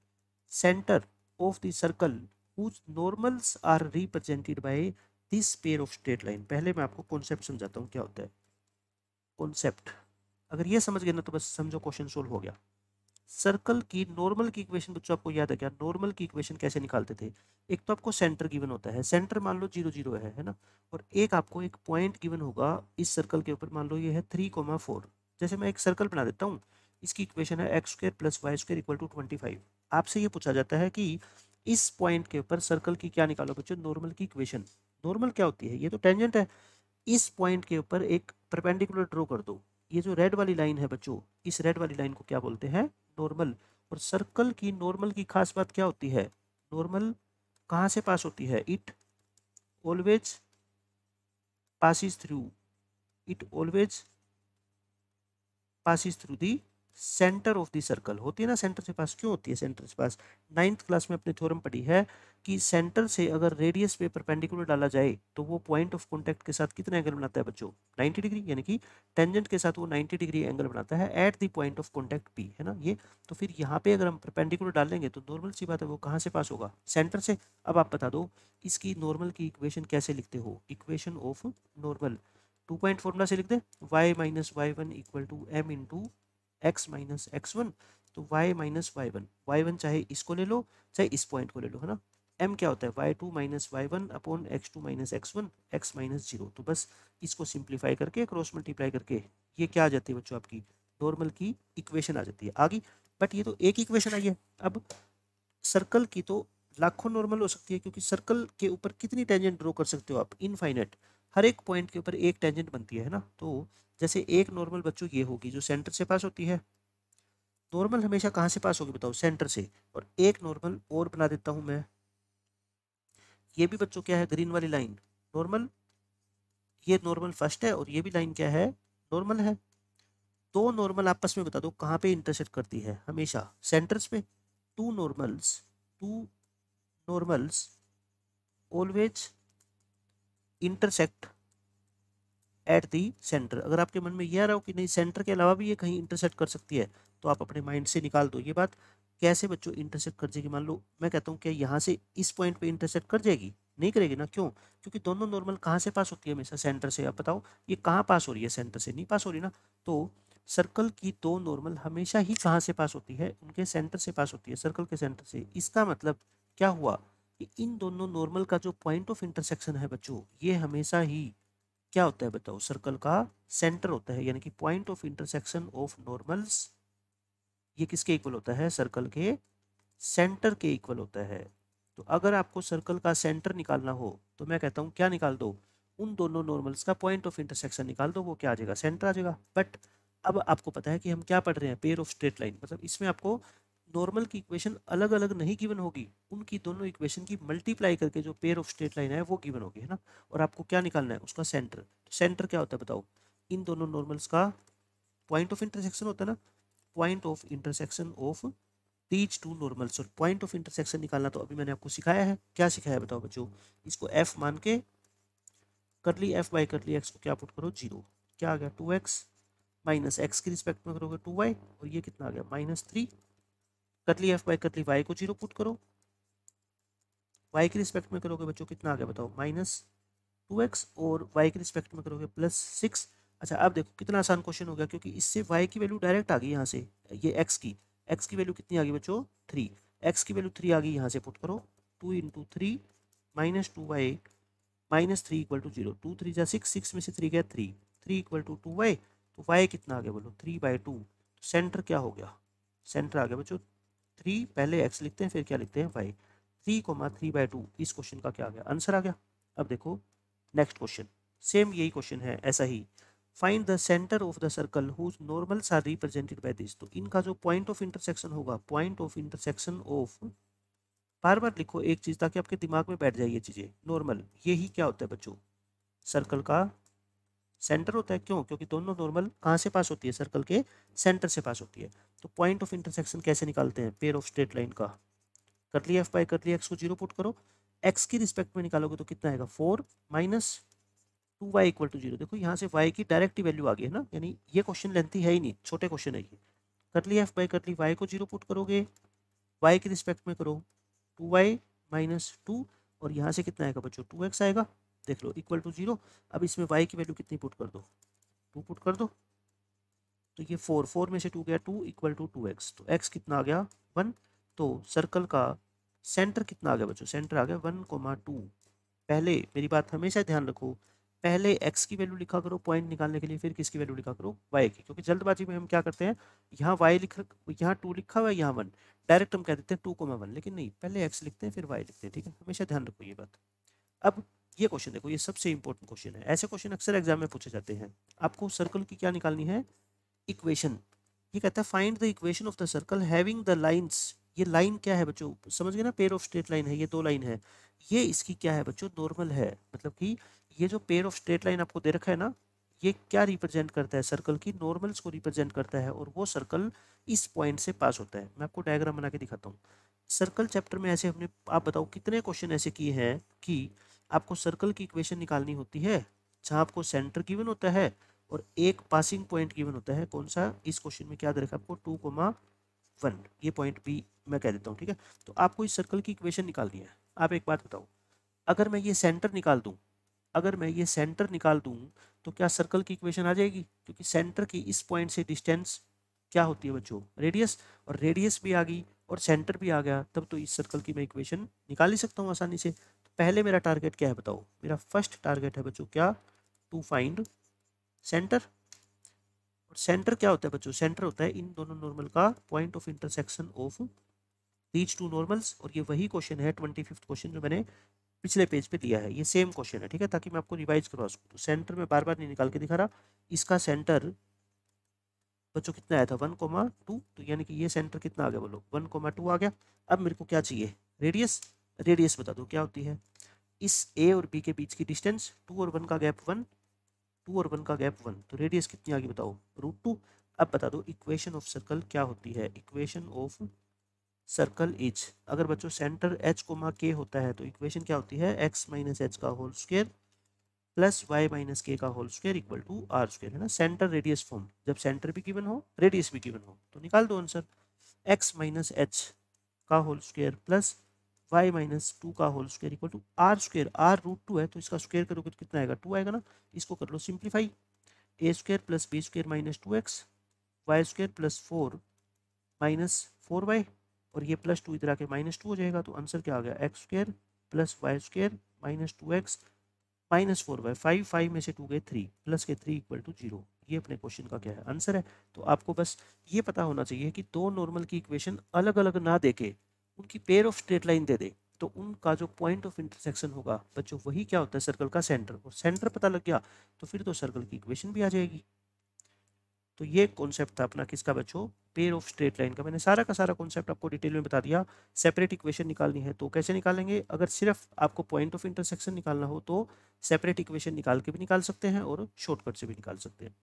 S1: centre of the circle whose normals are represented by this pair of straight line. पहले मैं आपको कॉन्सेप्ट समझाता हूँ क्या होता है कॉन्सेप्ट। अगर ये समझ गए ना तो बस समझो क्वेश्चन सोल्व हो गया। सर्कल की नॉर्मल की इक्वेशन बच्चों आपको याद है क्या, नॉर्मल की इक्वेशन कैसे निकालते थे। एक तो आपको सेंटर गिवन होता है, सेंटर मान लो 0 0 है ना, और एक आपको एक पॉइंट गिवन होगा इस सर्कल के ऊपर, मान लो ये है 3,4। जैसे मैं एक सर्कल बना देता हूँ, इसकी इक्वेशन है x² + y² इक्वल टू 25। आपसे ये पूछा जाता है कि इस पॉइंट के ऊपर सर्कल की क्या निकालो बच्चों, नॉर्मल की इक्वेशन। नॉर्मल क्या होती है, ये तो टेंजेंट है। इस पॉइंट के ऊपर एक परपेंडिकुलर ड्रॉ कर दो। ये जो रेड वाली लाइन है बच्चों, इस रेड वाली लाइन को क्या बोलते हैं, नॉर्मल। और सर्कल की नॉर्मल की खास बात क्या होती है, नॉर्मल कहाँ से पास होती है, it always passes through, it always passes through the centre of the circle. होती है ना सेंटर से पास, क्यों होती है सेंटर से पास, 9th क्लास में अपने थ्योरम पढ़ी है कि सेंटर से अगर रेडियस पे परपेंडिकुलर डाला जाए तो वो पॉइंट ऑफ कांटेक्ट के साथ कितना एंगल बनाता है बच्चों 90 डिग्री, यानी कि टेंजेंट के साथ वो 90 डिग्री एंगल बनाता है at the point of contact P, है ना ये। तो फिर यहाँ पे अगर हम परपेंडिकुलर डालेंगे तो नॉर्मल सी बात है वो कहाँ से पास होगा, सेंटर से। अब आप बता दो इसकी नॉर्मल की इक्वेशन कैसे लिखते हो, equation of normal 2 point formula से लिख दे, y minus y1 equal to m into x minus x1। तो y माइनस y1 चाहे इसको ले लो चाहे इस पॉइंट को ले लो, है ना। m क्या होता है y2 minus y1 upon x2 minus x1 x minus 0। तो बस इसको सिंप्लीफाई करके क्रॉस मल्टीप्लाई करके ये क्या आ जाती है बच्चों, आपकी नॉर्मल की इक्वेशन आ जाती है आगे। बट ये तो एक इक्वेशन आई है। अब सर्कल की तो लाखों नॉर्मल हो सकती है, क्योंकि सर्कल के ऊपर कितनी टेंजेंट ड्रॉ कर सकते हो आप, इनफाइनाइट। हर एक पॉइंट के ऊपर एक टेंजेंट बनती है ना। तो जैसे एक नॉर्मल बच्चों ये होगी जो सेंटर से पास होती है। नॉर्मल हमेशा कहाँ से पास होगी बताओ, सेंटर से। और एक नॉर्मल और बना देता हूं मैं, ये भी बच्चों क्या है ग्रीन वाली लाइन नॉर्मल, ये नॉर्मल फर्स्ट है और ये भी लाइन क्या है नॉर्मल है। दो नॉर्मल आपस में बता दो कहाँ पे इंटरसेक्ट करती है, हमेशा सेंटर्स पे। Two normals always intersect at the centre. अगर आपके मन में यह आ रहा हो कि नहीं सेंटर के अलावा भी ये कहीं इंटरसेक्ट कर सकती है, तो आप अपने माइंड से निकाल दो ये बात। कैसे बच्चों इंटरसेक्ट कर जाएगी, मान लो मैं कहता हूँ क्या यहाँ से इस पॉइंट पे इंटरसेक्ट कर जाएगी, नहीं करेगी ना। क्यों, क्योंकि दोनों नॉर्मल कहाँ से पास होती है हमेशा, सेंटर से। आप बताओ ये कहाँ पास हो रही है, सेंटर से नहीं पास हो रही ना। तो सर्कल की दो नॉर्मल हमेशा ही कहाँ से पास होती है, उनके सेंटर से पास होती है, सर्कल के सेंटर से। इसका मतलब क्या हुआ कि इन दोनों नॉर्मल का जो पॉइंट ऑफ इंटरसेक्शन है बच्चों, ये हमेशा ही क्या होता है बताओ, सर्कल का सेंटर होता है। यानी कि point of intersection of normals ये किसके इक्वल होता है, सर्कल के सेंटर के इक्वल होता है। तो अगर आपको सर्कल का सेंटर निकालना हो तो मैं कहता हूँ क्या निकाल दो, उन दोनों नॉर्मल्स का पॉइंट ऑफ इंटरसेक्शन निकाल दो, वो क्या आ जाएगा, सेंटर आ जाएगा। बट अब आपको पता है कि हम क्या पढ़ रहे हैं, पेयर ऑफ स्ट्रेट लाइन, मतलब इसमें आपको नॉर्मल की इक्वेशन अलग अलग नहीं गिवन होगी, उनकी दोनों इक्वेशन की मल्टीप्लाई करके जो पेयर ऑफ स्ट्रेट लाइन है वो गिवन होगी, है ना। और आपको क्या निकालना है, उसका सेंटर। सेंटर क्या होता है बताओ, इन दोनों नॉर्मल्स का पॉइंट ऑफ इंटरसेक्शन होता है ना, point of intersection of these two normals. और पॉइंट ऑफ इंटरसेक्शन निकालना तो अभी मैंने आपको सिखाया है, क्या सिखाया है बताओ बच्चों, इसको एफ मान के करली एफ बाई करली एक्स को क्या पुट करो, जीरो। क्या आ गया, 2x माइनस एक्स की रिस्पेक्ट में करोगे 2y, और ये कितना आ गया -3। करली एफ बाई करली वाई को जीरो पुट करो, y की रिस्पेक्ट में करोगे बच्चों कितना आ गया बताओ, -2x, और y की रिस्पेक्ट में करोगे +6। अच्छा अब देखो कितना आसान क्वेश्चन हो गया, क्योंकि इससे y की वैल्यू डायरेक्ट आ गई यहाँ से, ये x की वैल्यू कितनी आ गई बच्चों, 3। x की वैल्यू 3 आ गई, यहाँ से पुट करो 2 इंटू 3 -2y -3 इक्वल टू 0। 2 3 जा 6, 6 में से 3 गया 3, 3 इक्वल टू 2y। तो y कितना आ गया बोलो, 3/2। सेंटर क्या हो गया, सेंटर आ गया बच्चों 3, पहले x लिखते हैं फिर क्या लिखते हैं y, 3,3/2। इस क्वेश्चन का क्या आ गया, आंसर आ गया। अब देखो नेक्स्ट क्वेश्चन, सेम यही क्वेश्चन है ऐसा ही, find the centre of the circle whose normals are represented by this. तो इनका जो पॉइंट ऑफ इंटरसेक्शन होगा, पॉइंट ऑफ इंटरसेक्शन ऑफ, बार बार लिखो एक चीज ताकि आपके दिमाग में बैठ जाए ये चीजें, नॉर्मल यही क्या होता है बच्चों, सर्कल का सेंटर होता है। क्यों, क्योंकि दोनों नॉर्मल कहाँ से पास होती है, सर्कल के सेंटर से पास होती है। तो पॉइंट ऑफ इंटरसेक्शन कैसे निकालते हैं, पेयर ऑफ स्ट्रेट लाइन का, करली एफ बाई करली एक्स को जीरो पुट करो, एक्स की रिस्पेक्ट में निकालोगे तो कितना आएगा 4 माइनस 2y इक्वल टू 0। देखो यहाँ से y की डायरेक्ट ही वैल्यू आ गई है ना, यानी ये क्वेश्चन लेंथी है ही नहीं, छोटे क्वेश्चन है ये। करली एफ बाई करली y को जीरो पुट करोगे, y की रिस्पेक्ट में करो 2y माइनस 2, और यहाँ से कितना आएगा बच्चों 2x आएगा, देख लो इक्वल टू 0। अब इसमें y की वैल्यू कितनी पुट कर दो, 2 पुट कर दो, तो ये 4, 4 में से 2 गया 2 इक्वल टू 2x, तो x कितना आ गया 1। तो सर्कल का सेंटर कितना आ गया बच्चों, सेंटर आ गया 1,2। पहले मेरी बात हमेशा ध्यान रखो, पहले x की वैल्यू लिखा करो पॉइंट निकालने के लिए, फिर किसकी वैल्यू लिखा करो, y की, क्योंकि जल्दबाजी में हम क्या करते हैं, यहाँ y लिख, यहाँ 2 लिखा हुआ है, यहाँ 1, डायरेक्ट हम कह देते हैं 2,1, लेकिन नहीं, पहले x लिखते हैं फिर y लिखते हैं, ठीक है, हमेशा ध्यान रखो ये बात। अब ये क्वेश्चन देखो, ये सबसे इंपॉर्टेंट क्वेश्चन है, ऐसे क्वेश्चन अक्सर एग्जाम में पूछे जाते हैं। आपको सर्कल की क्या निकालनी है, इक्वेशन। ये कहता है find the equation of the circle having the lines. ये लाइन क्या है बच्चों, समझ गए ना, पेयर ऑफ स्ट्रेट लाइन है, ये दो लाइन है, ये इसकी क्या है बच्चों, नॉर्मल है। मतलब कि ये जो पेयर ऑफ स्ट्रेट लाइन आपको दे रखा है ना, ये क्या रिप्रेजेंट करता है, सर्कल की नॉर्मल्स को रिप्रेजेंट करता है, और वो सर्कल इस पॉइंट से पास होता है। मैं आपको डायग्राम बना के दिखाता हूँ। सर्कल चैप्टर में ऐसे हमने, आप बताओ कितने क्वेश्चन ऐसे किए हैं कि आपको सर्कल की इक्वेशन निकालनी होती है, जहाँ आपको सेंटर गिवन होता है और एक पासिंग पॉइंट गिवन होता है, कौन सा, इस क्वेश्चन में क्या दे रखा है आपको 2,1, ये पॉइंट बी मैं कह देता हूँ, ठीक है। तो आपको इस सर्कल की इक्वेशन निकालनी है। आप एक बात बताओ, अगर मैं ये सेंटर निकाल दूं, अगर मैं ये सेंटर निकाल दूं तो क्या सर्कल की इक्वेशन आ जाएगी, क्योंकि सेंटर की इस पॉइंट से डिस्टेंस क्या होती है बच्चों, रेडियस, और रेडियस भी आ गई और सेंटर भी आ गया, तब तो इस सर्कल की मैं इक्वेशन निकाल ही सकता हूँ आसानी से। तो पहले मेरा टारगेट क्या है बताओ, मेरा फर्स्ट टारगेट है बच्चों क्या, टू फाइंड सेंटर। और सेंटर क्या होता है बच्चों, सेंटर होता है इन दोनों नॉर्मल का point of intersection of these two normals. और ये वही क्वेश्चन है 25th क्वेश्चन जो मैंने पिछले पेज पे दिया है, ये सेम क्वेश्चन है, ठीक है, ताकि मैं आपको रिवाइज करवा सकूँ। तो सेंटर में बार बार नहीं निकाल के दिखा रहा, इसका सेंटर बच्चों कितना आया था 1,2, तो यानी कि ये सेंटर कितना आ गया बोलो 1,2 आ गया। अब मेरे को क्या चाहिए, रेडियस। रेडियस बता दो क्या होती है, इस ए और बी के बीच की डिस्टेंस, 2 और 1 का गैप 1, 2 और 1 का गैप 1, तो रेडियस कितनी आ गई बताओ √2। अब बता दो इक्वेशन ऑफ सर्कल क्या होती है, इक्वेशन ऑफ सर्कल इज, अगर बच्चों सेंटर h कोमा k होता है तो इक्वेशन क्या होती है, x माइनस एच का whole square plus Y minus k का whole square equal to r square, है ना, सेंटर रेडियस फॉर्म। जब सेंटर भी गिवन हो रेडियस भी गिवन हो तो निकाल दो आंसर, x माइनस एच का whole square plus Y minus 2 का whole square equal to r square, r √2 है तो इसका स्क्वायर करोगे तो कितना आएगा 2 आएगा ना। इसको कर लो simplify, a square plus b square minus 2x, y square plus 4 minus 4y, और ये +2 इधर आके -2 हो जाएगा। तो आंसर क्या आ गया, x square plus y square minus 2x minus 4y, 5 5 में से 2 गए 3, प्लस के 3 इक्वल टू 0। ये अपने क्वेश्चन का क्या है, आंसर है। तो आपको बस ये पता होना चाहिए कि दो नॉर्मल की इक्वेशन अलग अलग ना देके उनकी पेयर ऑफ स्ट्रेट लाइन दे दे तो उनका जो पॉइंट ऑफ इंटरसेक्शन होगा बच्चों वही क्या होता है सर्कल का सेंटर, और सेंटर पता लग गया तो फिर तो सर्कल की इक्वेशन भी आ जाएगी। तो ये कॉन्सेप्ट था अपना किसका बच्चों, पेयर ऑफ स्ट्रेट लाइन का। मैंने सारा का सारा कॉन्सेप्ट आपको डिटेल में बता दिया। सेपरेट इक्वेशन निकालनी है तो कैसे निकालेंगे, अगर सिर्फ आपको पॉइंट ऑफ इंटरसेक्शन निकालना हो तो सेपरेट इक्वेशन निकाल के भी निकाल सकते हैं और शॉर्टकट से भी निकाल सकते हैं।